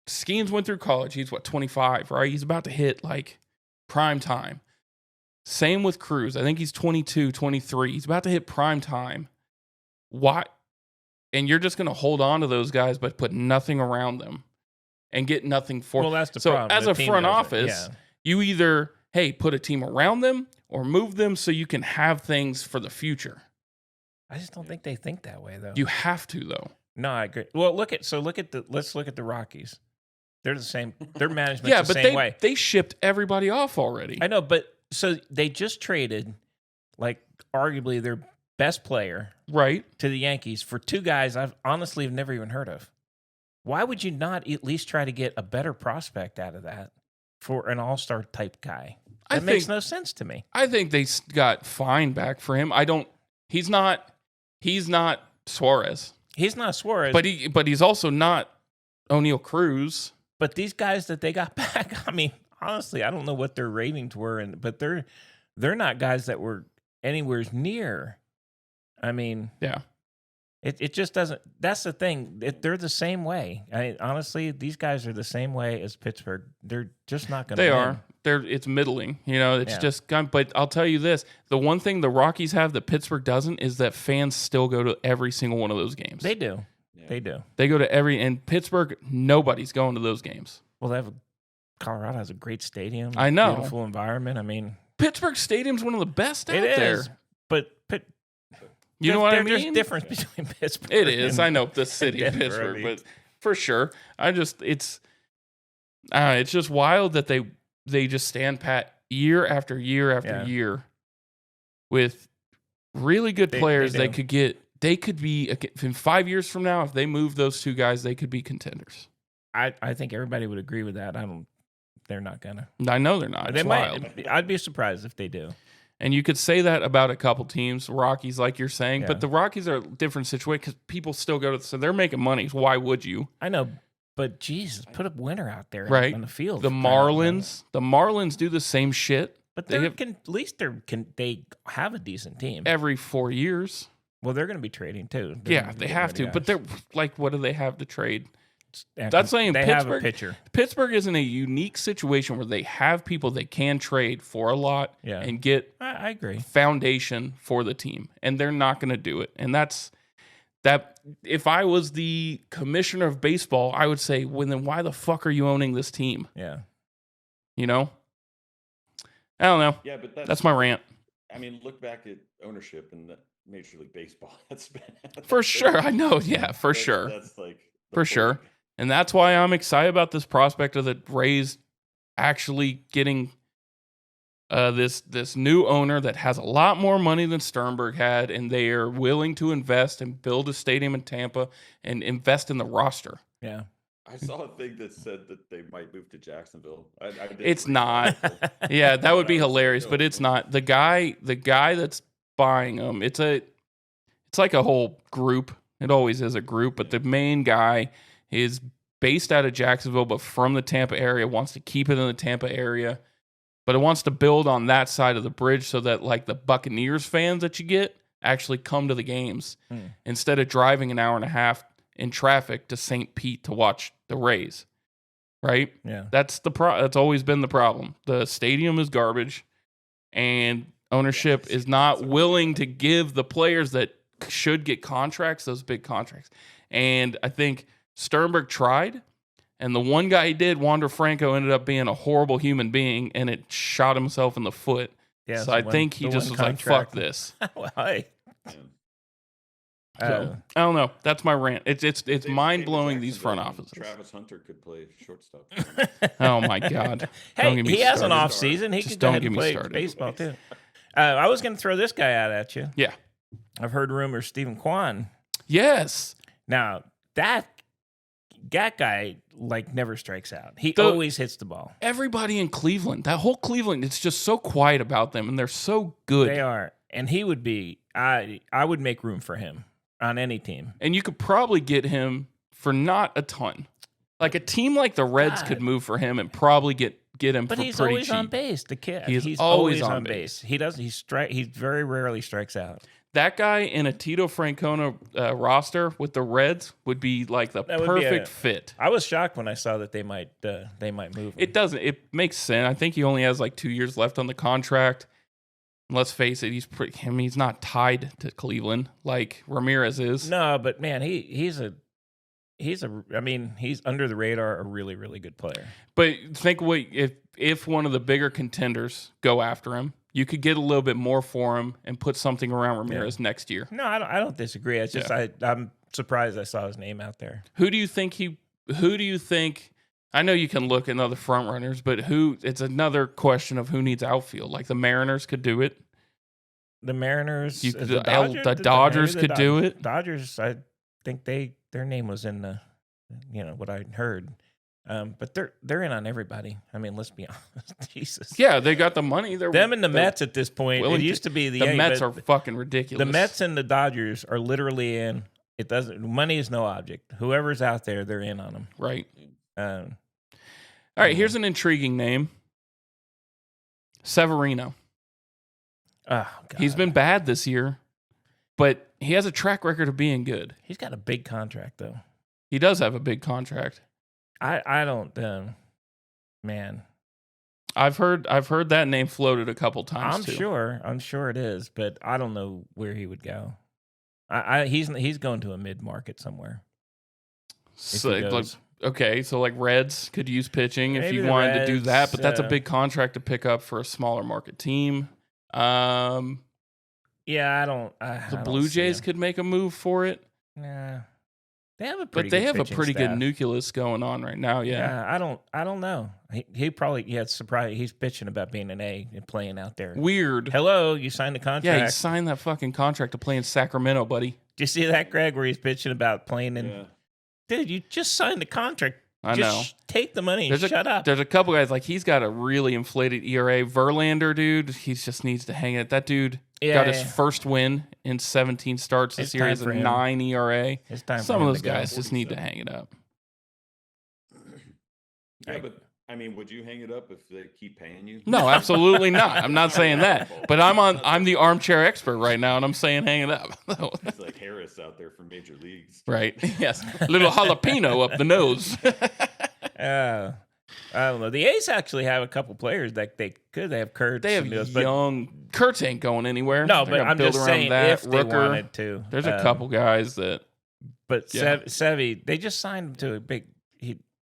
Skeens went through college. He's 25, right? He's about to hit like prime time. Same with Cruz. I think he's 22, 23. He's about to hit prime time. Why? And you're just going to hold on to those guys but put nothing around them and get nothing for Well, that's the so problem. as The a team front doesn't. office, Yeah. you either, hey, put a team around them or move them so you can have things for the future. I just don't think they think that way, though. You have to, though. No, I agree. Well, let's look at the Rockies. They're the same. Their management's Yeah, the but same way. they shipped everybody off already. I know, but so they just traded, like, arguably their best player Right? to the Yankees for two guys I've honestly never even heard of. Why would you not at least try to get a better prospect out of that for an all-star type guy? That makes no sense to me. I think they got fine back for him. He's not Suarez. He's not Suarez, But he's also not O'Neal Cruz. but these guys that they got back, I mean, honestly, I don't know what their ratings were, but they're not guys that were anywhere near. I mean, Yeah. It just doesn't. That's the thing. They're the same way. Honestly, these guys are the same way as Pittsburgh. They're just not going to. They are. It's middling. It's Yeah. just. But I'll tell you this: the one thing the Rockies have that Pittsburgh doesn't is that fans still go to every single one of those games. They do. Yeah. They do. They go to every. And Pittsburgh, nobody's going to those games. Well, Colorado has a great stadium. I know. Beautiful environment. I mean, Pittsburgh Stadium's one of the best out it there. is. But You know what I mean? There's difference between Pittsburgh. It is. and- I know the city of Denver, Pittsburgh, I mean. but for sure, it's just wild that they just stand pat year after year after Yeah. year with really good They players. do. They could be in 5 years from now if they move those two guys, they could be contenders. I think everybody would agree with that. They're not gonna. I know they're not. They It's wild. might. I'd be surprised if they do. And you could say that about a couple teams, Rockies, like you're saying, Yeah. but the Rockies are a different situation because people still go to. So they're making money. So why would you? I know, but Jesus, put a winner out there Right. on the field. The for crying out loud. the Marlins do the same shit But They they have- at least they have a decent team. every 4 years. Well, they're going to be trading too. They're Yeah, gonna be they getting have rid to. of But guys. they're like, what do they have to trade? Yeah, That's saying they have a Pittsburgh- pitcher. Pittsburgh is in a unique situation where they have people they can trade for a lot Yeah. and get I agree. foundation for the team, and they're not going to do it. And that's that. If I was the commissioner of baseball, I would say, well, then why the fuck are you owning this team? Yeah. You know, I don't know. Yeah, but That's my rant. I mean, look back at ownership in the Major League Baseball. That's been For sure. I know. Yeah, for that's- sure. That's like the For sure. plague. And that's why I'm excited about this prospect of the Rays actually getting this new owner that has a lot more money than Sternberg had, and they are willing to invest and build a stadium in Tampa and invest in the roster. Yeah. I saw a thing that said that they might move to Jacksonville. I didn't It's read not. the article. Yeah, that would be I was like, hilarious, oh, but it's man. not. The guy that's buying them, it's like a whole group. It always is a group, but the main guy is based out of Jacksonville, but from the Tampa area, wants to keep it in the Tampa area, but it wants to build on that side of the bridge so that like the Buccaneers fans that you get actually come to the games instead of driving an hour and a half in traffic to St. Pete to watch the Rays. right? Yeah. That's that's always been the problem. The stadium is garbage, and ownership is not willing to give the players that should get contracts those big contracts. And I think Sternberg tried, and the one guy he did, Wander Franco, ended up being a horrible human being, and it shot himself in the foot. Yeah, so I think he just was like, "Fuck this." Well, hey. So, I don't know. That's my rant. It's mind blowing, these front offices. Travis Hunter could play shortstop. Oh my God! Hey, he has an off season. He could go ahead and play baseball too. I was going to throw this guy out at you. Yeah, I've heard rumors Stephen Kwan. Yes. Now that guy like never strikes out. He always hits the ball. Everybody in Cleveland, that whole Cleveland, it's just so quiet about them, and they're so good. They are, and he would be. I would make room for him on any team. And you could probably get him for not a ton. Like a team like the Reds could move for him and probably get him for pretty cheap. But he's always on base. The kid. He's always on base. He very rarely strikes out. That guy in a Tito Francona roster with the Reds would be like the perfect fit. I was shocked when I saw that they might move him. It doesn't. It makes sense. I think he only has like 2 years left on the contract. Let's face it, he's not tied to Cleveland like Ramirez is. No, but man, he's under the radar, a really, really good player. But think if one of the bigger contenders go after him, you could get a little bit more for him and put something around Ramirez next year. No, I don't disagree. It's just I'm surprised I saw his name out there. Who do you think? I know you can look at other front runners, but it's another question of who needs outfield. Like the Mariners could do it. The Mariners, the Dodgers could do it. Dodgers, I think their name was in the, what I heard. But they're in on everybody. I mean, let's be honest. Jesus. Yeah, they got the money. Them and the Mets at this point. It used to be the Mets are fucking ridiculous. The Mets and the Dodgers are literally in. Money is no object. Whoever's out there, they're in on them. Right. All right, here's an intriguing name. Severino. Oh, God. He's been bad this year, but he has a track record of being good. He's got a big contract, though. He does have a big contract. I don't, man. I've heard that name floated a couple times. I'm sure it is, but I don't know where he would go. He's going to a mid market somewhere. Okay, so like Reds could use pitching if you wanted to do that, but that's a big contract to pick up for a smaller market team. Yeah, the Blue Jays could make a move for it. Yeah, they have a pretty good nucleus going on right now. Yeah, I don't know. He probably surprised. He's bitching about being an A and playing out there. Weird. Hello, you signed the contract. Yeah, he signed that fucking contract to play in Sacramento, buddy. Did you see that, Greg? Where he's bitching about playing in. Yeah. Dude, you just signed the contract. I know. Take the money and shut up. There's a couple guys, like he's got a really inflated ERA. Verlander, dude, he just needs to hang it. That dude got his first win in 17 starts this year. He has a 9 ERA. Some of those guys just need to hang it up. Yeah, but I mean, would you hang it up if they keep paying you? No, absolutely not. I'm not saying that. But I'm the armchair expert right now, and I'm saying hang it up. It's like Harris out there for major leagues. Right. Yes. A little jalapeno up the nose. I don't know. The A's actually have a couple players that they could. They have Kurtz. They have young. Kurtz ain't going anywhere. No, but I'm just saying if they wanted to. There's a couple guys that. But Sevy, they just signed him to a big.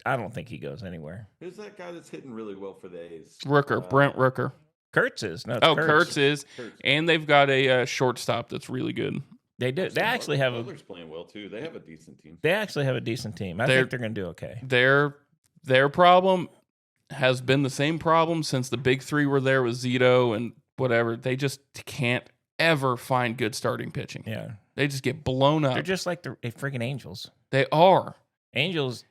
I don't think he goes anywhere. Who's that guy that's hitting really well for the A's? Rooker, Brent Rooker. Kurtz is. No, Kurtz is. And they've got a shortstop that's really good. They do. They actually have Butler's playing well too. They have a decent team. They actually have a decent team. I think they're going to do okay. Their problem has been the same problem since the big three were there with Zito and whatever. They just can't ever find good starting pitching. Yeah. They just get blown up. They're just like the freaking Angels. They are. Angels,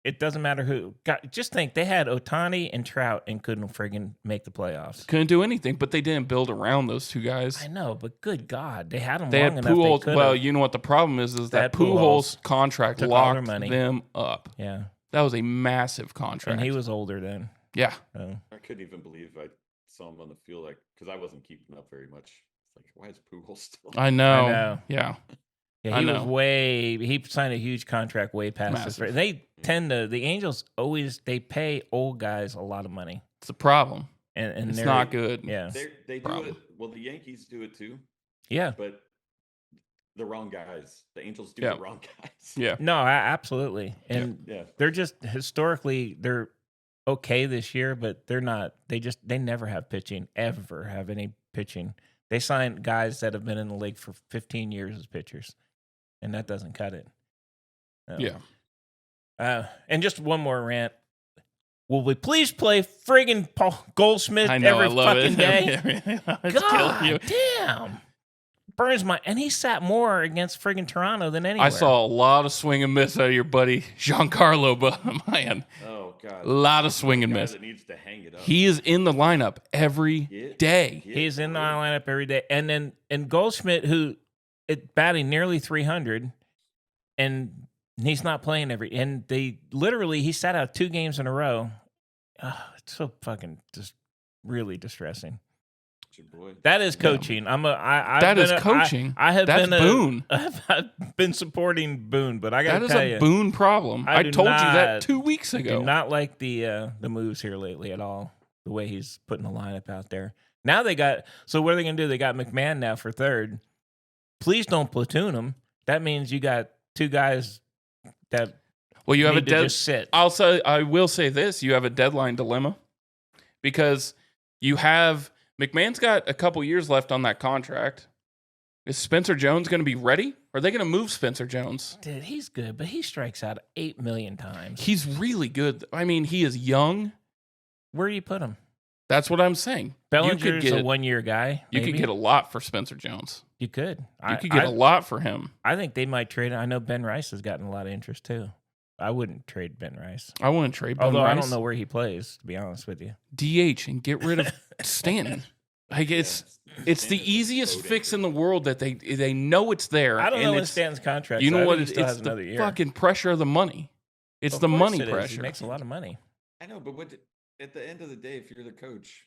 it doesn't matter who. God, just think, they had Ohtani and Trout and couldn't friggin' make the playoffs. Couldn't do anything, but they didn't build around those two guys. I know, but good God, they had them they long had enough. Pujols. Well, you know what the problem is that Pujols contract locked them up. Yeah. That was a massive contract. And he was older then. Yeah. So. I couldn't even believe I saw him on the field, because I wasn't keeping up very much. It's like, why is Pujols still? I know. Yeah. Yeah, he signed a huge contract way past this. the Angels they pay old guys a lot of money. It's a problem. And it's not good. Yeah. They do it. Well, the Yankees do it too. Yeah. But the wrong guys. The Angels do the wrong guys. Yeah. No, absolutely. And they're just historically they're okay this year, but they're not. They never have pitching, ever have any pitching. They sign guys that have been in the league for 15 years as pitchers, and that doesn't cut it. And just one more rant. Will we please play friggin' Paul Goldschmidt every fucking day? God damn. Burns and he sat more against friggin' Toronto than anywhere. I saw a lot of swing and miss out of your buddy Giancarlo, but man. Oh God. A lot of swing and miss. That needs to hang it up. He is in the lineup every day. He's in the lineup every day. And Goldschmidt, who batting nearly 300, and he's not playing and he sat out 2 games in a row. It's so fucking just really distressing. That is coaching. Coaching. That's Boone. I've been supporting Boone, but I got to tell you, that is a Boone problem. I told you that 2 weeks ago. Do not like the moves here lately at all. The way he's putting the lineup out there. Now so what are they going to do? They got McMahon now for third. Please don't platoon him. That means you got 2 guys that. Well, you have just sit. I will say this: you have a deadline dilemma because you have McMahon's got a couple years left on that contract. Is Spencer Jones going to be ready? Are they going to move Spencer Jones? Dude, he's good, but he strikes out 8 million times. He's really good. I mean, he is young. Where do you put him? That's what I'm saying. Bellinger's a 1-year guy. You could get a lot for Spencer Jones. You could. You could get a lot for him. I think they might trade him. I know Ben Rice has gotten a lot of interest too. I wouldn't trade Ben Rice. I wouldn't trade Ben Rice. Although I don't know where he plays, to be honest with you. DH and get rid of Stanton. Like it's the easiest fix in the world that they know it's there. I don't know when Stanton's contract. You know what? It's the fucking pressure of the money. It's the money pressure. He makes a lot of money. I know, but at the end of the day, if you're the coach,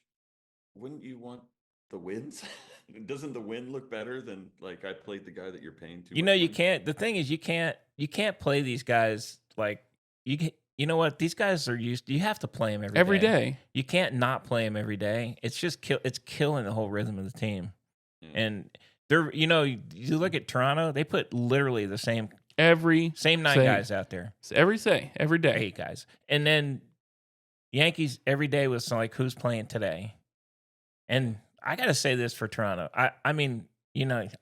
wouldn't you want the wins? Doesn't the win look better than like I played the guy that you're paying too? You know, you can't. The thing is, you can't play these guys like you. You know what? These guys are used. You have to play them every day. You can't not play them every day. It's just it's killing the whole rhythm of the team. And they're you look at Toronto. They put literally the same 9 guys out there. Every day. 8 guys, and then Yankees every day was like, who's playing today? And I got to say this for Toronto. I mean,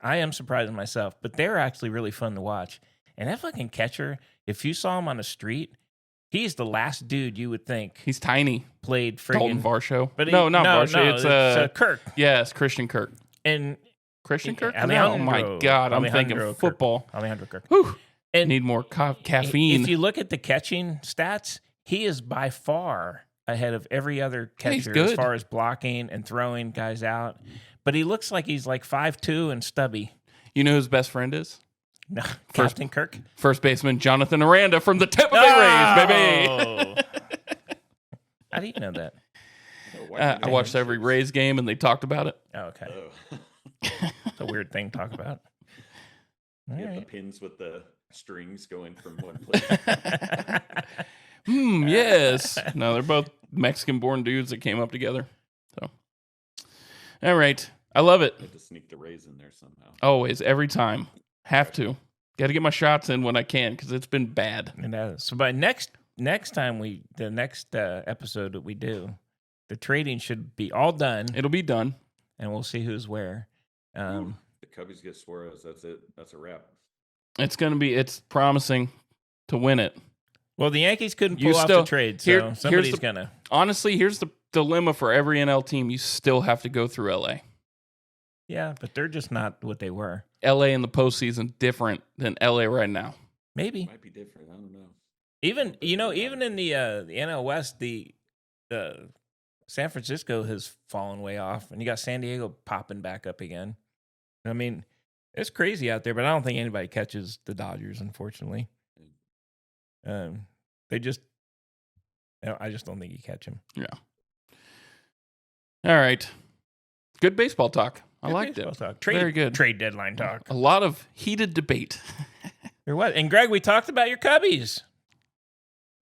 I am surprising myself, but they're actually really fun to watch. And that fucking catcher, if you saw him on the street, he's the last dude you would think. He's tiny. Played friggin' Dalton Varsho. But not Varsho. No, it's Kirk. Yeah, it's Christian Kirk. And Christian Kirk? Oh my God, I'm thinking football. Alejandro Kirk. Whew. And need more caffeine. If you look at the catching stats, he is by far ahead of every other catcher as far as blocking and throwing guys out. But he looks like he's like 5'2" and stubby. You know who his best friend is? No, Captain Kirk. First baseman Jonathan Aranda from the Tampa Bay Rays, baby. How do you know that? I watched every Rays game and they talked about it. Oh, okay. It's a weird thing to talk about. The pins with the strings going from one place. Yes. No, they're both Mexican-born dudes that came up together. So, all right. I love it. Had to sneak the Rays in there somehow. Always, every time. Have to. Got to get my shots in when I can because it's been bad. It has. So by next time the next episode that we do, the trading should be all done. It'll be done. And we'll see who's where. The Cubbies get Suarez. That's it. That's a wrap. It's promising to win it. Well, the Yankees couldn't pull off the trade, so somebody's going to. Honestly, here's the dilemma for every NL team. You still have to go through LA. Yeah, but they're just not what they were. LA in the postseason different than LA right now. Maybe. It might be different. I don't know. Even in the NL West, the San Francisco has fallen way off, and you got San Diego popping back up again. I mean, it's crazy out there, but I don't think anybody catches the Dodgers, unfortunately. I just don't think you catch them. Yeah. All right. Good baseball talk. I liked it. Very good. Trade deadline talk. A lot of heated debate. There was. And Greg, we talked about your Cubbies.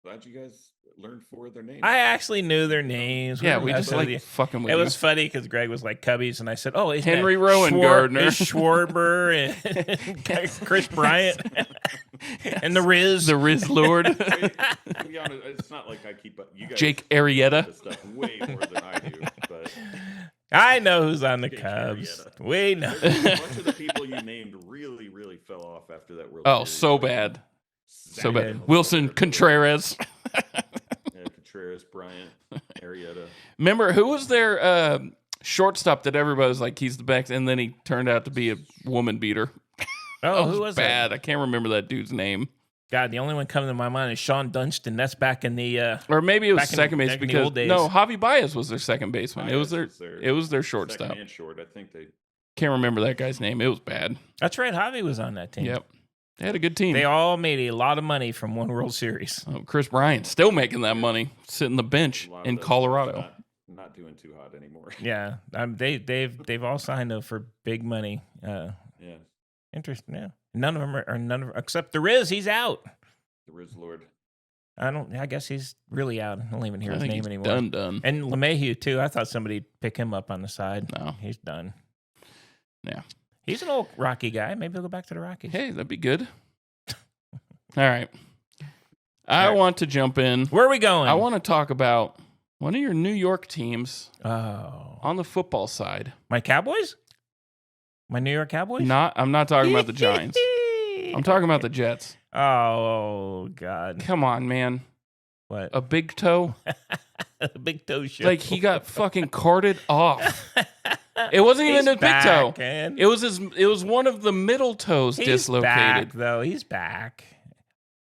glad you guys learned 4 of their names. I actually knew their names. Yeah, were we just messing with like you. fucking with It you. was funny because Greg was like Cubbies, and I said, "Oh, isn't Henry that Rowan Gardner, is Schwarber, and Chris Bryant, and the Riz, Lord, To be honest, it's not like I keep up. You guys Jake keep Arrieta. this stuff way more than I do. But I know who's on the Jake Cubs. Arrieta. We know. There's a bunch of the people you named really, really fell off after that World Oh, Series. so bad. So Zach bad. Wilson, Wilson Contreras. Yeah, Contreras, Bryant, Arrieta. Remember, who was their shortstop that everybody was like, he's the best, and then he turned out to be a woman beater? Oh, who was bad. that? I can't remember that dude's name. God, the only one coming to my mind is Sean Dunston. That's back in the Or maybe it was back in- second base back in the because old days. no, Javi Baez was their second baseman. It was their Second shortstop. and short. I think they. Can't remember that guy's name. It was bad. That's right. Javi was on that team. Yep. They had a good team. They all made a lot of money from one World Series. Oh, Chris Bryant still making that money, sitting the bench a lot of in those Colorado. Not doing too hot anymore. Yeah, they've all signed up for big money. Yeah, Interesting. Yeah, none of them except the Riz. He's out. the Riz Lord. I guess he's really out. I don't even hear I his think name he's anymore. done. And LeMahieu too. I thought somebody'd pick him up on the side. No. He's done. Yeah. He's an old Rocky guy. Maybe he'll go back to the Rockies. Hey, that'd be good. All right. I want to jump in. Where are we going? I want to talk about one of your New York teams Oh, on the football side. my Cowboys. My New York Cowboys. I'm not talking about the Giants. I'm talking about the Jets. Oh God! Come on, man. What? A big toe? Big toe show. Like he got fucking carted off. It wasn't even He's a big toe. back, man. It was one of the middle toes He's dislocated. back, though. He's back.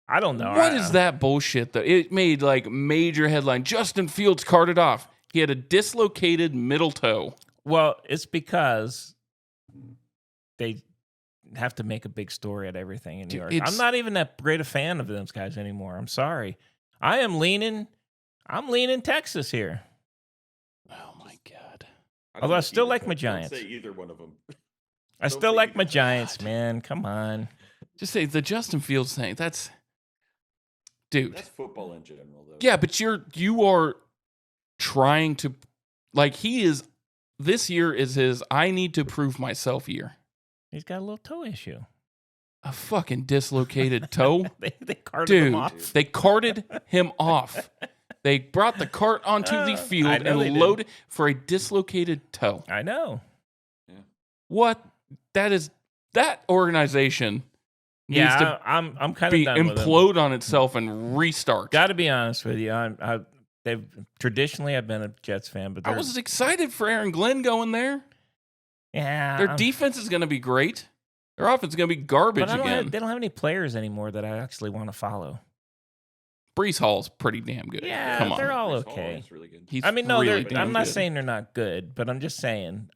I don't know. What is that bullshit though? It made like major headline. Justin Fields carted off. He had a dislocated middle toe. Well, it's because they have to make a big story at everything in New York. I'm not even that great a fan of those guys anymore. I'm sorry. I'm leaning Texas here. Oh my god. Although I still like my Don't Giants. say either one of them. I Don't still say like my either. Giants, God. man. Come on. Just say the Justin Fields thing. Dude. That's football in general, though. Yeah, but you are trying to, like, he is. This year is his I need to prove myself year. He's got a little toe issue. A fucking dislocated toe. They carted him Dude, off. they carted him off. They brought the cart onto the I field know they and did. loaded for a dislocated toe. I know. What? That organization needs Yeah, to I'm kind of be done with him. implode on itself and restart. Got to be honest with you. They've traditionally I've been a Jets fan, but I they're- was excited for Aaron Glenn going there. yeah. Their defense is going to be great. Their offense is going to be garbage but again. they don't have any players anymore that I actually want to follow. Brees Hall's pretty damn good. Yeah, Come on. they're all Chris Hall okay. is really good. He's I mean, no, really they're, I'm damn not good. saying they're not good, but I'm just saying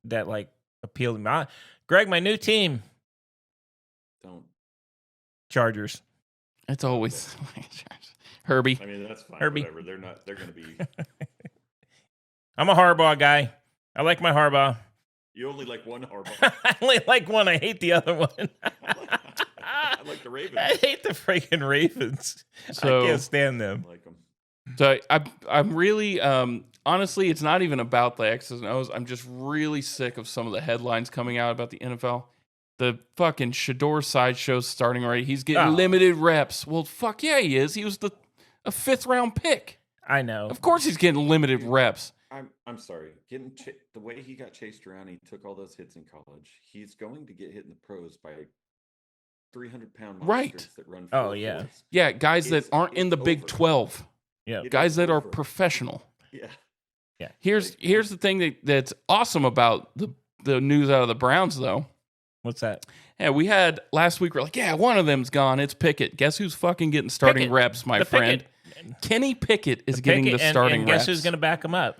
that like appeal to me. Greg, my new team, Don't. Chargers. It's always Herbie. I mean, that's fine. Herbie. Whatever. They're not. They're going to be. I'm a Harbaugh guy. I like my Harbaugh. You only like one Harbaugh. I only like one. I hate the other one. I like the Ravens. I hate the freaking Ravens. So- I can't stand them. I like them. So I'm really honestly, it's not even about the X's and O's. I'm just really sick of some of the headlines coming out about the NFL. The fucking Shador sideshow's starting already. He's getting Oh. limited reps. Well, fuck yeah, he is. He was a 5th round pick. I know. Of course he's getting limited reps. I'm sorry. The way he got chased around, he took all those hits in college. He's going to get hit in the pros by 300-pound monsters Right. that run. Oh, 4 yeah. fours. Yeah, guys that It's- aren't in the it's Big over. 12. Yeah. It Guys is that are over. professional. Yeah. Here's the thing that's awesome about the news out of the Browns though. What's that? Yeah, we had last week. We're like, yeah, one of them's gone. It's Pickett. Guess who's fucking getting starting Pickett. reps, my The friend? Pickett. Kenny Pickett is The getting Pickett, the starting and guess reps. who's going to back him up?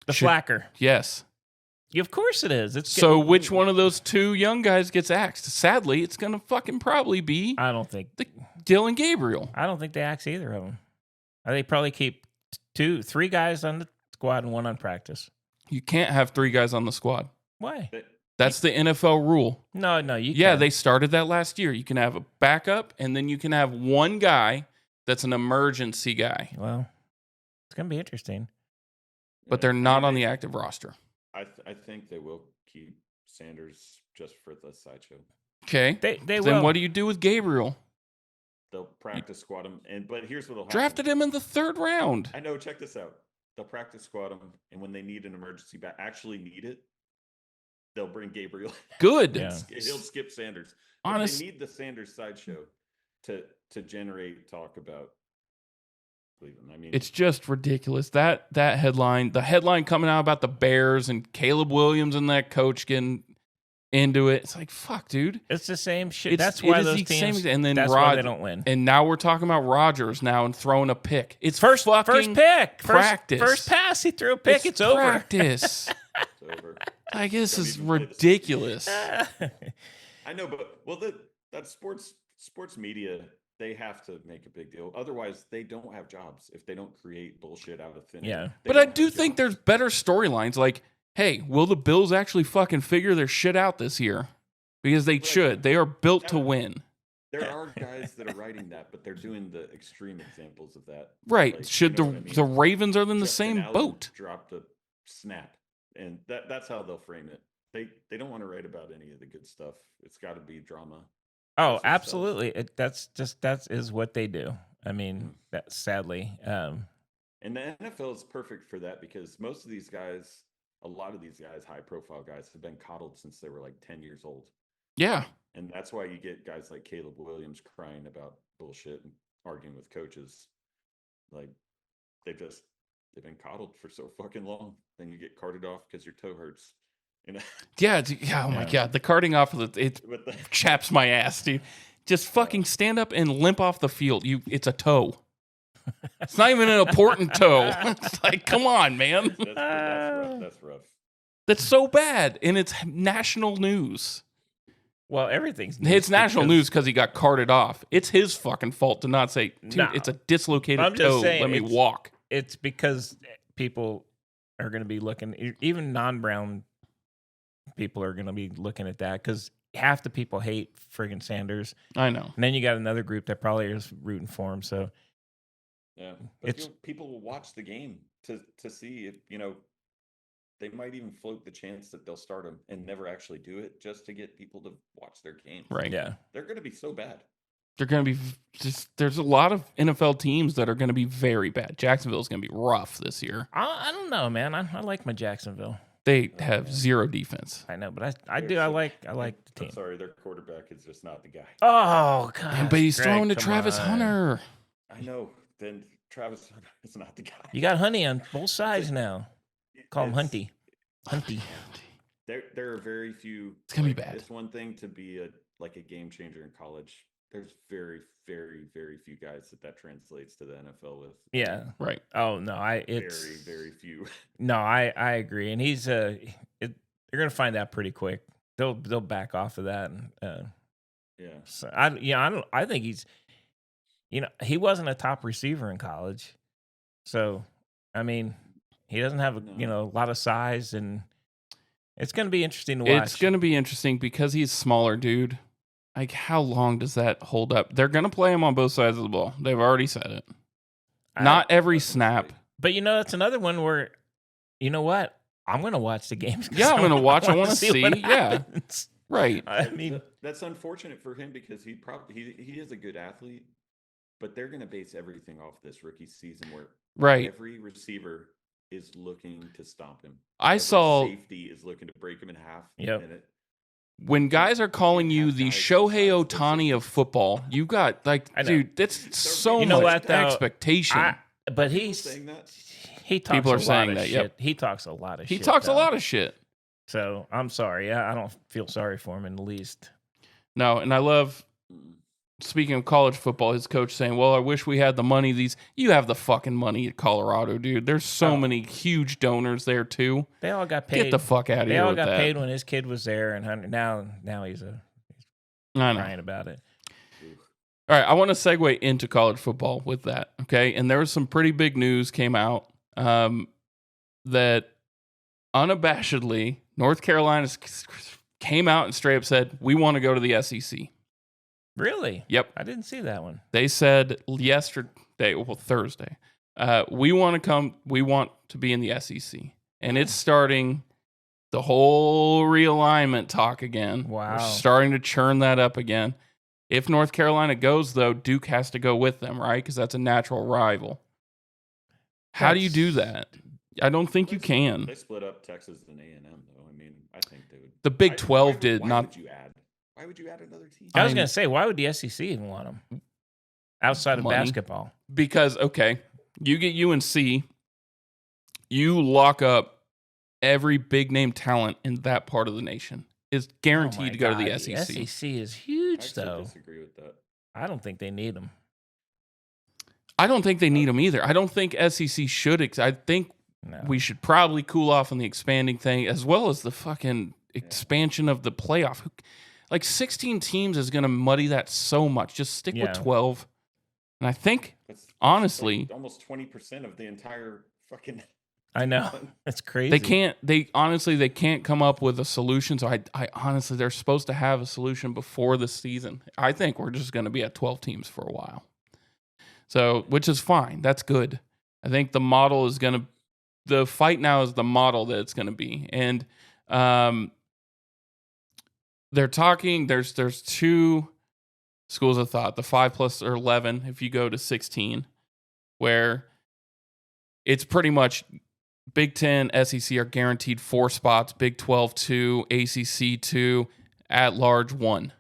The Should- Flacker. Yes. Of course it is. It's So which one of those two young guys gets axed? Sadly, it's going to fucking probably be I don't think Dylan Gabriel. they axe either of them. They probably keep 3 guys on the squad and 1 on practice. You can't have 3 guys on the squad. Why? That's the NFL rule. No, you Yeah, can't. they started that last year. You can have a backup, and then you can have one guy that's an emergency guy, Well, it's going to be interesting. but they're not on the active roster. I think they will keep Sanders just for the sideshow. Okay. They Then will. what do you do with Gabriel? They'll practice squad him, but here's what'll happen. Drafted him in the 3rd round. I know. Check this out. They'll practice squad him, and when they need an emergency back, actually need it, they'll bring Gabriel. Good. Yeah. He'll skip Sanders. Honest. They need the Sanders sideshow to generate talk about Cleveland. I mean, It's just ridiculous. That headline, the headline coming out about the Bears and Caleb Williams and that coach getting into it. It's like, fuck, dude. It's the same shit. It's- That's why it is those the teams. same- and then that's why they don't win. And now we're talking about Rodgers now and throwing a pick. It's First fucking pick, practice. First pass, he threw a pick. It's over. practice. it's over. Like, this Don't is even play this. ridiculous. I know, but that sports media, they have to make a big deal. Otherwise, they don't have jobs if they don't create bullshit out of thin air. Yeah. They But I don't do have think jobs. there's better storylines. Like, hey, will the Bills actually fucking figure their shit out this year? Because they should. They are built to win. There are guys that are writing that, but they're doing the extreme examples of that. Right. Like, Should you know what I mean? the Ravens are in the Justin same Allen boat? Dropped a snap, and that's how they'll frame it. They don't want to write about any of the good stuff. It's got to be drama. Oh, That's just absolutely. That is what they do. I mean, Mhm. that sadly. And the NFL is perfect for that because most of these guys, a lot of these guys, high profile guys, have been coddled since they were like 10 years old. Yeah. And that's why you get guys like Caleb Williams crying about bullshit and arguing with coaches. Like they've been coddled for so fucking long. Then you get carted off because your toe hurts. You know, Yeah. Oh my Yeah. God. The carting off of it with the chaps my ass, dude. Just fucking stand up and limp off the field. It's a toe. It's not even an important toe. It's like, come on, man. that's rough. That's rough. That's so bad. And it's national news. Well, everything's. It's national because- news because he got carted off. It's his fucking fault to not say, dude, No. it's a dislocated I'm just toe. saying Let me it's- walk. It's because people are going to be looking, even non-brown people are going to be looking at that because half the people hate friggin' Sanders. I know. And then you got another group that probably is rooting for him. So Yeah, but It's- people will watch the game to see if they might even float the chance that they'll start him and never actually do it just to get people to watch their games. Right. yeah, They're going to be so bad. They're going to be there's a lot of NFL teams that are going to be very bad. Jacksonville's going to be rough this year. I don't know, man. I like my Jacksonville. They have zero defense. I know, but I They're do. I so- like the I'm team. sorry, their quarterback is just not the guy. Oh God! But he's Greg, throwing to come Travis on. Hunter. I know. Then Travis Hunter is not the guy. You got Honey on both sides now. Call him It's- Hunty. Hunty. There are very few. It's gonna be bad. It's one thing to be a game changer in college. There's very, very, very few guys that translates to the NFL with. Yeah. Right. Oh no, it's Very, very few. no. I agree, and he's they're gonna find out pretty quick. They'll back off of that. And, Yeah. so I think he's, he wasn't a top receiver in college, so I mean, he doesn't have No. a lot of size, and it's gonna be interesting to watch. It's going to be interesting because he's smaller, dude. Like, how long does that hold up? They're going to play him on both sides of the ball. They've already said it. Not every That's snap. right. But that's another one where, you know what? I'm gonna watch the games. 'cause Yeah, I'm gonna watch. I wanna wanna see. what Yeah. happens. Right. I mean, That's unfortunate for him because he is a good athlete, but they're going to base everything off this rookie season where Right. every receiver is looking to stomp him. I Every saw safety is looking to break him in half. Yep. And when guys are calling you the guys Shohei besides Ohtani of football, you got I know. dude, that's so You know much what, though? expectation. but people he's saying that. he talks People are a lot saying of that, shit. yep. He talks a lot of He shit. talks a though. lot of shit. So I'm sorry. I don't feel sorry for him in the least. No, and I love speaking of college football, his coach saying, "Well, I wish we had the money. You have the fucking money at Colorado, dude. There's so Oh. many huge donors there too. They all got paid. Get the fuck out of They here all with got that." paid when his kid was there, and now he's I know. crying about it. All right, I want to segue into college football with that, okay? And there was some pretty big news came out that unabashedly North Carolina came out and straight up said, we want to go to the SEC. Really? Yep. I didn't see that one. They said Thursday, we want to be in the SEC. And it's starting the whole realignment talk again. Wow. We're starting to churn that up again. If North Carolina goes, though, Duke has to go with them, right? Because that's a natural rival. How do you do that? I don't think you can. They split up Texas and A&M, though. I mean, I think they would. The Big 12 did not. Why would you add another team? I was going to say, why would the SEC even want them outside of basketball? Because, okay, you get UNC, you lock up every big name talent in that part of the nation. Is guaranteed to go to the SEC. The SEC is huge, though. I disagree with that. I don't think they need them. I don't think they need them either. I don't think SEC should. I think we should probably cool off on the expanding thing, as well as the fucking expansion of the playoff. Like 16 teams is going to muddy that so much. Just stick with 12. And I think, honestly, like almost 20% of the entire fucking. I know. It's crazy. They can't come up with a solution. So I honestly, they're supposed to have a solution before the season. I think we're just going to be at 12 teams for a while. So, which is fine. That's good. I think the model is going to, the fight now is the model that it's going to be. And they're talking, there's two schools of thought, the 5 plus or 11, if you go to 16, where it's pretty much Big 10, SEC are guaranteed 4 spots, Big 12 2, ACC 2, at large 1.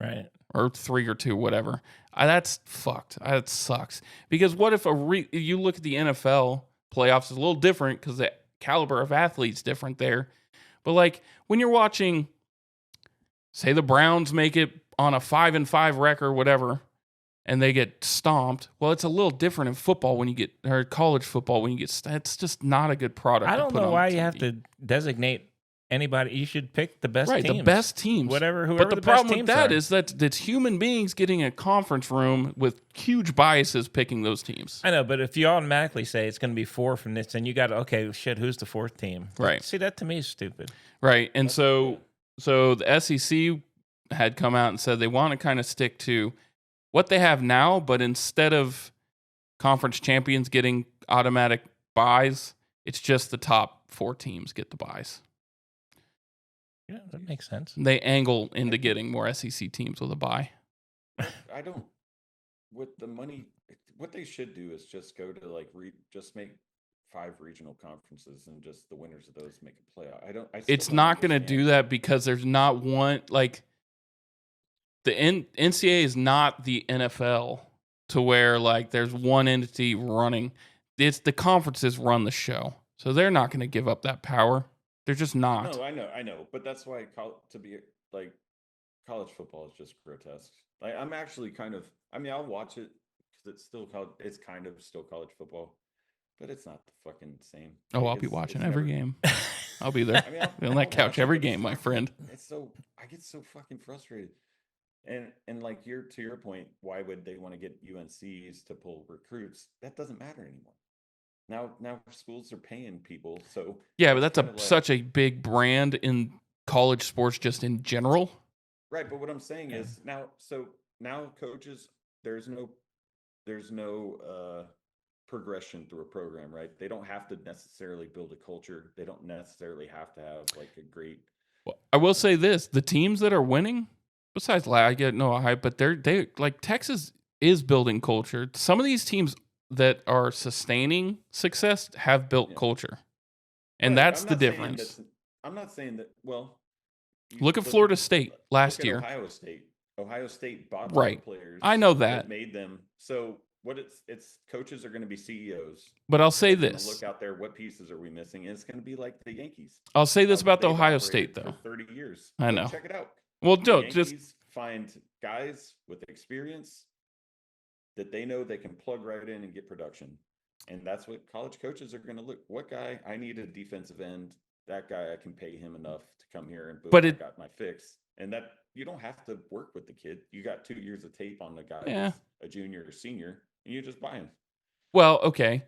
Right. Or 3 or 2, whatever. That's fucked. That sucks. Because what if you look at the NFL playoffs, is a little different because the caliber of athletes different there. But like when you're watching, say the Browns make it on a 5-5 record, whatever, and they get stomped. Well, it's a little different in football or college football when you get. It's just not a good product. I don't know why you have to designate anybody. You should pick the best teams. Right, the best teams. Whoever but the problem with that are. is that it's human beings getting a conference room with huge biases picking those teams. I know, but if you automatically say it's going to be 4 from this, then you got to, okay, shit, who's the 4th team? Right. See, that to me is stupid. Right, and so the SEC had come out and said they want to kind of stick to what they have now, but instead of conference champions getting automatic buys, it's just the top 4 teams get the buys. Yeah, that makes sense. They angle into getting more SEC teams with a bye. I don't. With the money, what they should do is just go to just make 5 regional conferences and just the winners of those make a playoff. It's not going to do that because there's not one like. The NCAA is not the NFL to where like there's one entity running. It's the conferences run the show, so they're not going to give up that power. They're just not. No, I know, but that's why college football is just grotesque. Like I'm actually I'll watch it because it's kind of still college football, but it's not the fucking same. Oh, I'll be watching every game. I'll be there. Be on that couch every game, my friend. I get so fucking frustrated. And like to your point, why would they want to get UNCs to pull recruits? That doesn't matter anymore. Now schools are paying people, so yeah, but that's such a big brand in college sports just in general. Right, but what I'm saying is now coaches, there's no progression through a program, right? They don't have to necessarily build a culture. They don't necessarily have to have like a great. Well, I will say this: the teams that are winning. Besides, I get no hype, but they like Texas is building culture. Some of these teams that are sustaining success have built culture, and that's the difference. I'm not saying that. Well, look at Florida State last year. Ohio State bought players. I know that made them. So what it's coaches are going to be CEOs. But I'll say this: look out there. What pieces are we missing? And it's going to be like the Yankees. I'll say this about the Ohio State though. For 30 years. I know. Check it out. Well, don't just find guys with experience that they know they can plug right in and get production. And that's what college coaches are going to look. What guy? I need a defensive end. That guy, I can pay him enough to come here and boom, I got my fix. And that you don't have to work with the kid. You got 2 years of tape on the guy, who's a junior or senior, and you just buy him. Well, okay.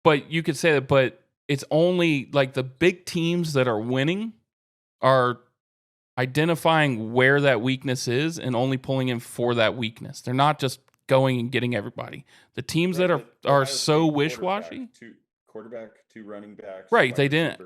But you could say that, but it's only like the big teams that are winning are identifying where that weakness is and only pulling in for that weakness. They're not just going and getting everybody. The teams that are so wish-washy. Quarterback, 2 running backs. Right, they didn't.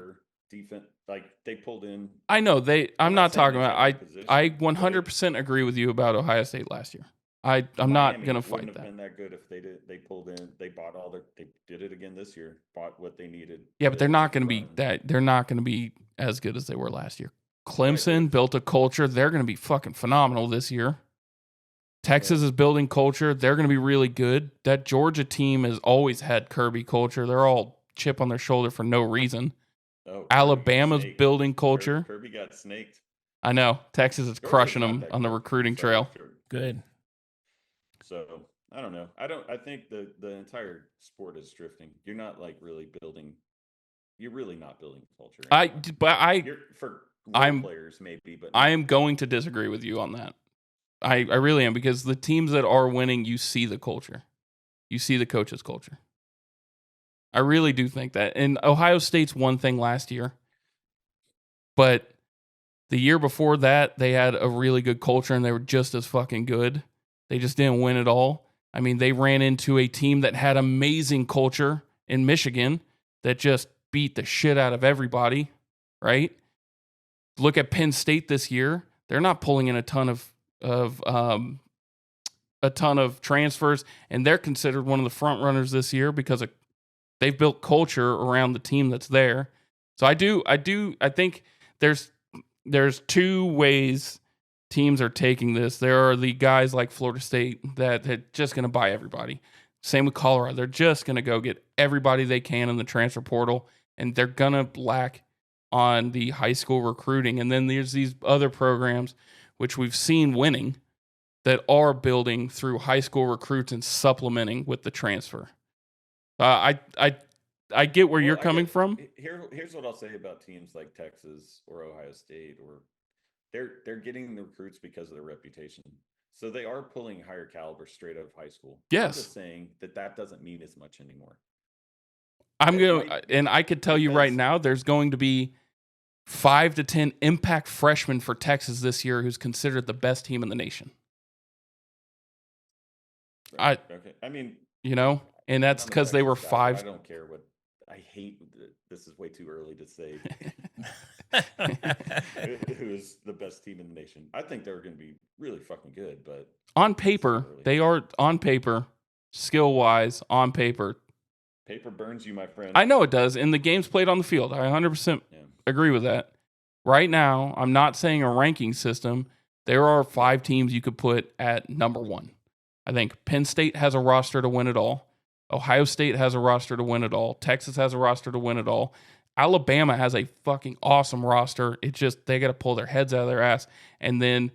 Defense, like they pulled in. I know I'm not talking about. I position, 100% agree with you about Ohio State last year. I'm not gonna fight wouldn't that. have been that good if they pulled in. They bought they did it again this year. Bought what they needed. Yeah, but they're not going to be that. They're not going to be as good as they were last year. Clemson built a culture. They're going to be fucking phenomenal this year. Texas is building culture. They're going to be really good. That Georgia team has always had Kirby culture. They're all chip on their shoulder for no reason. Oh, Alabama's building culture. Kirby got snaked. I know. Texas is crushing them on the recruiting trail. Good. So I don't know. I think the entire sport is drifting. You're not like really building. You're really not building culture. I'm players maybe, but I am going to disagree with you on that. I really am, because the teams that are winning, you see the culture. You see the coach's culture. I really do think that. And Ohio State's one thing last year, but the year before that, they had a really good culture and they were just as fucking good. They just didn't win it all. I mean, they ran into a team that had amazing culture in Michigan that just beat the shit out of everybody, right? Look at Penn State this year. They're not pulling in a ton of transfers, and they're considered one of the front runners this year because they've built culture around the team that's there. So I think there's 2 ways teams are taking this. There are the guys like Florida State that are just going to buy everybody. Same with Colorado. They're just going to go get everybody they can in the transfer portal, and they're going to lack on the high school recruiting. And then there's these other programs, which we've seen winning, that are building through high school recruits and supplementing with the transfer. I get where you're coming from. Here's what I'll say about teams like Texas or Ohio State, or they're getting the recruits because of their reputation. So they are pulling higher caliber straight out of high school. Yes. I'm just saying that doesn't mean as much anymore. And I could tell you right now, there's going to be 5 to 10 impact freshmen for Texas this year who's considered the best team in the nation. Right. Okay. I mean, and that's because they were 5. I don't care what. I hate this is way too early to say who is the best team in the nation. I think they're going to be really fucking good, but on paper, they are skill-wise, on paper. Paper burns you, my friend. I know it does. And the games played on the field. I 100% agree with that. Right now, I'm not saying a ranking system. There are 5 teams you could put at number 1. I think Penn State has a roster to win it all. Ohio State has a roster to win it all. Texas has a roster to win it all. Alabama has a fucking awesome roster. It's just they got to pull their heads out of their ass. And then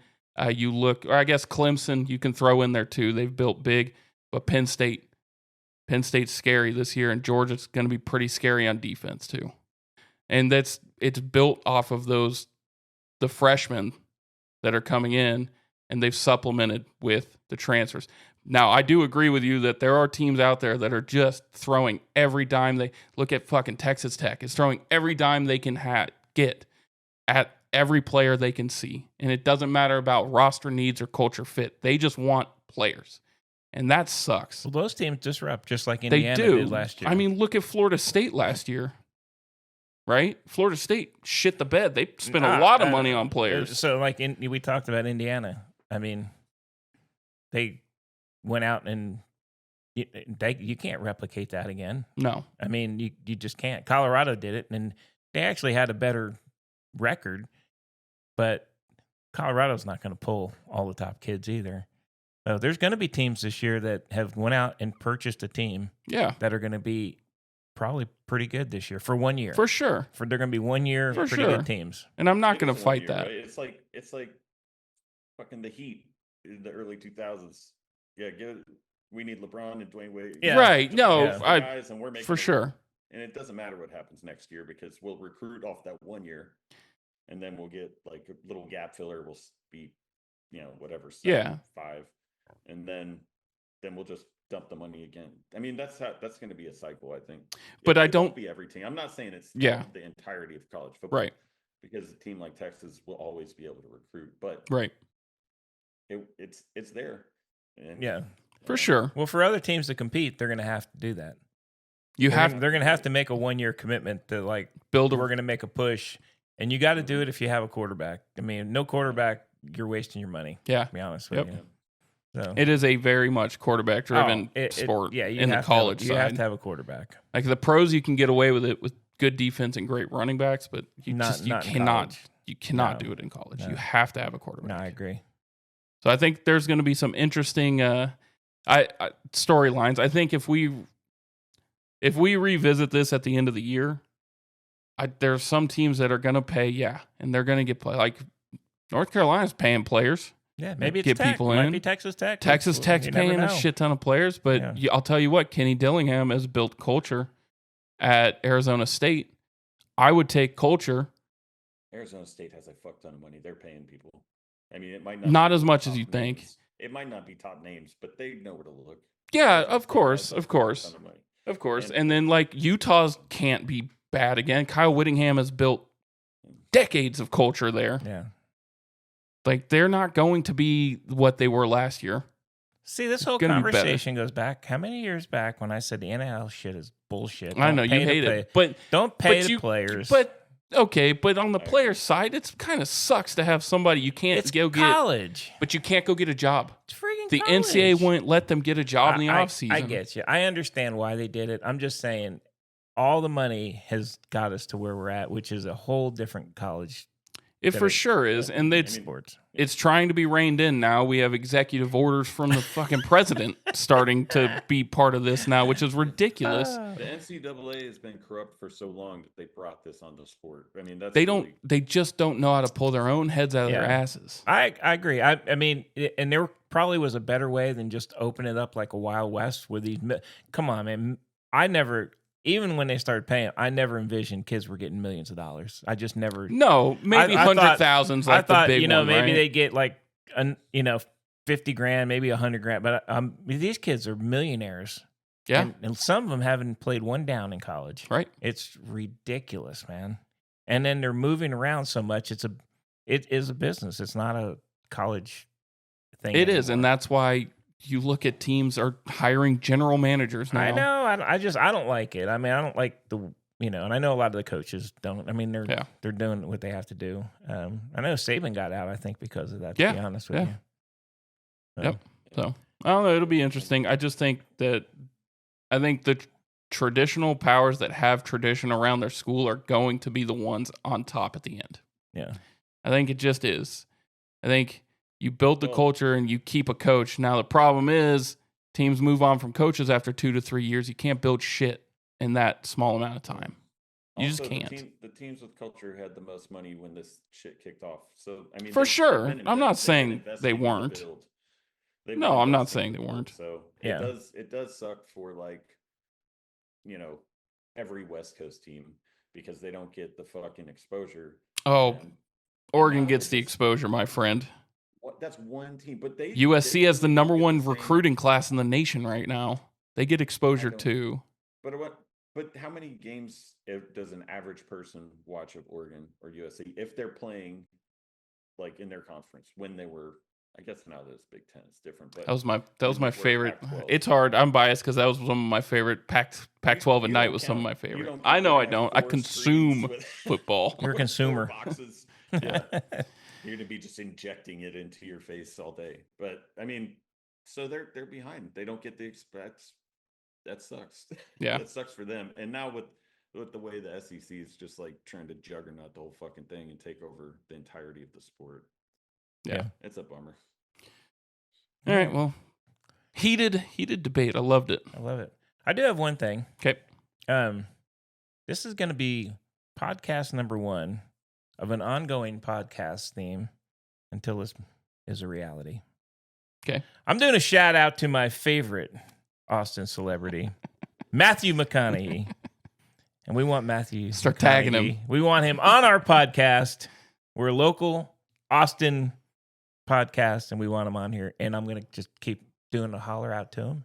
you look, or I guess Clemson, you can throw in there too. They've built big, but Penn State's scary this year, and Georgia's going to be pretty scary on defense too. And it's built off of the freshmen that are coming in, and they've supplemented with the transfers. Now, I do agree with you that there are teams out there that are just throwing every dime they look at. Fucking Texas Tech is throwing every dime they can get at every player they can see. And it doesn't matter about roster needs or culture fit. They just want players. And that sucks. Well, those teams disrupt just like Indiana did last year. I mean, look at Florida State last year. Right? Florida State shit the bed. They spent a lot of money on players. So, like, we talked about Indiana. I mean, they went out and you can't replicate that again. No. I mean, you just can't. Colorado did it, and they actually had a better record, but Colorado's not going to pull all the top kids either. So there's going to be teams this year that have went out and purchased a team that are going to be probably pretty good this year for 1 year. For sure. They're going to be 1 year for pretty good teams. And I'm not going to fight that. Right? It's like fucking the Heat in the early 2000s. Yeah, we need LeBron and Dwayne Wade. Yeah. Right. No, guys, and we're making for sure. And it doesn't matter what happens next year because we'll recruit off that 1 year, and then we'll get like a little gap filler. We'll be, whatever, 7, 5, and then we'll just dump the money again. I mean, that's going to be a cycle, I think. But I don't be every team. I'm not saying it's the entirety of college football. Right. because a team like Texas will always be able to recruit, but Right. it's there. And, Yeah. For sure. Well, for other teams to compete, they're going to have to do that. They're going to have to make a 1-year commitment to like build we're going to make a push, and you got to do it if you have a quarterback. I mean, no quarterback, you're wasting your money. Yeah. To be honest with you. So It is a very much quarterback driven sport in the college side. You have to have a quarterback. Like the pros, you can get away with it with good defense and great running backs, but you cannot do it in college. No. You have to have a quarterback. No, I agree. So I think there's going to be some interesting storylines. I think if we revisit this at the end of the year, there's some teams that are going to pay, and they're going to get play. Like North Carolina's paying players. Yeah, maybe it's get Tech. people It might in. be Texas Tech. Texas Tech's You never paying a know. shit ton of players, but I'll tell you what, Kenny Dillingham has built culture at Arizona State. I would take culture. Arizona State has a fuck ton of money. They're paying people. I mean, it might not Not as much as you top think. names. It might not be top names, but they know where to look. Yeah, Arizona of State course, has a of fuck course. ton of money. Of course. And- And then like Utah's can't be bad again. Kyle Whittingham has built decades of culture there. Yeah. Like they're not going to be what they were last year. See, this whole gonna be better. conversation goes back how many years back when I said the NIL shit is bullshit. I Don't know you pay to hate play. it, but Don't pay but the you- players. but okay, but on the player side, it's kind of sucks to have somebody you can't it's go college. get, but you can't go get a job. It's freaking The college. NCAA wouldn't let them get a job in the offseason. I get you. I understand why they did it. I'm just saying all the money has got us to where we're at, which is a whole different college It for sure is, and it's sports. it's trying to be reined in now. We have executive orders from the fucking president starting to be part of this now, which is ridiculous. The NCAA has been corrupt for so long that they brought this on the sport. I mean, that's They just don't know how to pull their own heads out of their Yeah. asses. I agree. I mean, and there probably was a better way than just open it up like a Wild West with these. Come on, man. I never, even when they started paying, I never envisioned kids were getting millions of dollars. I just never. No, maybe I thought- 100,000's like I thought, the big one, maybe right? they get like, $50,000, maybe $100,000. But these kids are millionaires. Yeah. And some of them haven't played one down in college. Right. It's ridiculous, man. And then they're moving around so much. It is a business. It's not a college thing. It is, and anymore. that's why you look at teams are hiring general managers now. I know. I don't like it. I mean, I don't like the, and I know a lot of the coaches don't. I mean, they're doing what they have to do. I know Saban got out, I think, because of that, to be honest with you. So, Yep. So, I don't know. It'll be interesting. I just think the traditional powers that have tradition around their school are going to be the ones on top at the end. Yeah. I think it just is. I think you build the culture and you keep a coach. Now, the problem is teams move on from coaches after 2 to 3 years. You can't build shit in that small amount of time. You just can't. The teams with culture had the most money when this shit kicked off. So, I mean, For they've sure. been I'm not they've been saying investing they in the weren't. build. They've No, been I'm not investing saying in they the build. weren't. So Yeah. it does suck for every West Coast team because they don't get the fucking exposure. Oh, And Oregon now gets it's the just- exposure, my friend. That's one team, but they USC has the don't number get one the same- recruiting class in the nation right now. They get exposure don't- too. But how many games does an average person watch of Oregon or USC if they're playing like in their conference when they were? I guess now that it's Big Ten, it's different. But That was my when they were favorite. Pac-12. It's hard. I'm biased because that was some of my favorite. Pac-12 at You night don't was some of my count- you favorite. don't I count know they I have don't. I 4 consume screens with football. You're a 4 consumer. boxes. Yeah. You're gonna be just injecting it into your face all day. But I mean, so they're behind. They don't get the expects. That sucks. Yeah. That sucks for them. And now with the way the SEC is just like trying to juggernaut the whole fucking thing and take over the entirety of the sport. Yeah. It's a bummer. All right. Well, heated debate. I loved it. I love it. I do have one thing. Okay. This is going to be podcast number 1 of an ongoing podcast theme until this is a reality. Okay. I'm doing a shout out to my favorite Austin celebrity, Matthew McConaughey. And we want Matthew. Start tagging him. We want him on our podcast. We're a local Austin podcast, and we want him on here. And I'm going to just keep doing a holler out to him.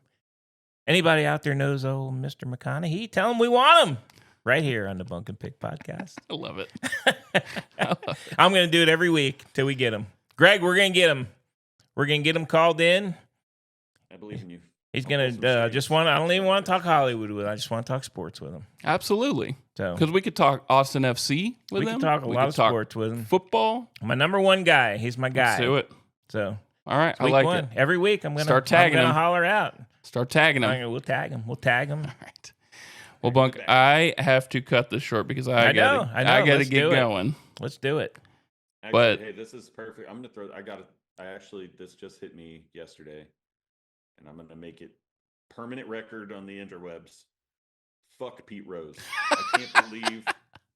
Anybody out there knows old Mr. McConaughey? Tell him we want him. right here on the Bunk and Pick Podcast. I love it. I'm going to do it every week till we get him. Greg, we're going to get him. We're going to get him called in. I believe in you. He's going to I don't even want to talk Hollywood with him. I just want to talk sports with him. Absolutely. So Because we could talk Austin FC with we him. can talk a lot of sports with him. Football. My number one guy. He's my guy. Let's do it. So All right. I week like one. it. Every week I'm going Start tagging to him. holler out. Start tagging him. We'll tag him. We'll tag him. All right. Well, Bunk, I have to cut this short because I got to Let's get do it. going. Let's do it. Actually, But- hey, this is perfect. I'm gonna throw. This just hit me yesterday, and I'm gonna make it permanent record on the interwebs. Fuck Pete Rose.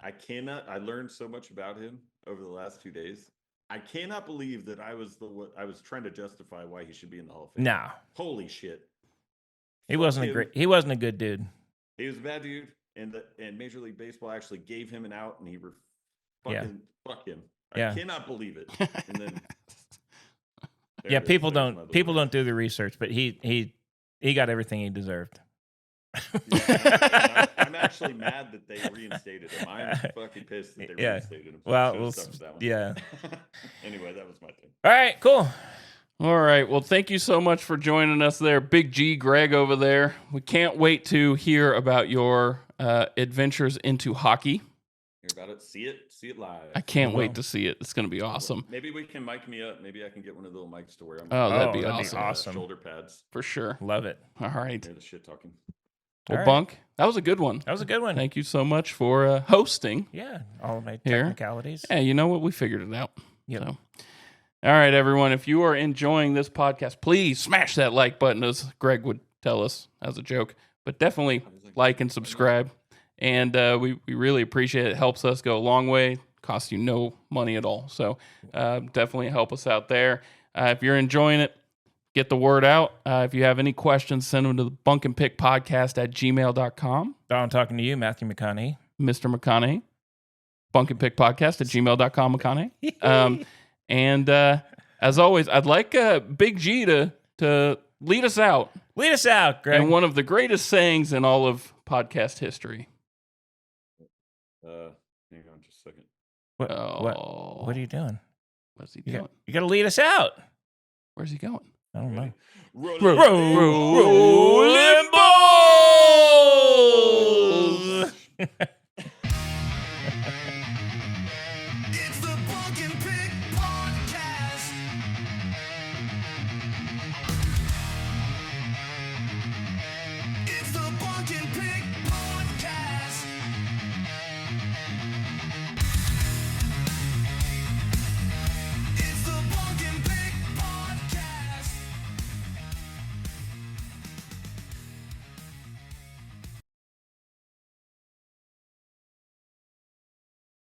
I learned so much about him over the last 2 days. I cannot believe that I was trying to justify why he should be in the Hall of Fame. No, Holy shit. he Fuck wasn't him. he wasn't a good dude. He was a bad dude, and Major League Baseball actually gave him an out, and fuck him. Yeah. I cannot believe it. And then Yeah, people there's my don't little- do the research, but he got everything he deserved. Yeah, I'm actually mad that they reinstated him. I'm fucking pissed that they Yeah. reinstated him. Well, Should've we'll stuck with that one. yeah. Anyway, that was my thing. All right, cool. All right. Well, thank you so much for joining us there. Big G, Greg over there. We can't wait to hear about your adventures into hockey. Hear about it. See it live. I can't wait to see it. It's going to be awesome. Maybe we can mic me up. Maybe I can get one of the little mics to wear. Oh, that'd be that'd be awesome. awesome. Shoulder pads. For sure. Love it. All right. Hear the shit talking. Well, All right. Bunk, that was a good one. That was a good one. Thank you so much for hosting. Yeah, all of my Here. technicalities. Yeah, you know what? We figured it out. Yep. So. All right, everyone. If you are enjoying this podcast, please smash that like button, as Greg would tell us as a joke. But definitely like and subscribe. And we really appreciate it. It helps us go a long way. Costs you no money at all. So definitely help us out there. If you're enjoying it, get the word out. If you have any questions, send them to the Bunk and Pick Podcast at gmail.com. I'm talking to you, Matthew McConaughey. Mr. McConaughey. Bunk and Pick Podcast at gmail.com, McConaughey. And as always, I'd like Big G to lead us out. Lead us out, Greg. And one of the greatest sayings in all of podcast history. Hang on just a second. What are you doing? What's he You doing? got to lead us out. Where's he going? I don't know. Rolling Rolling balls.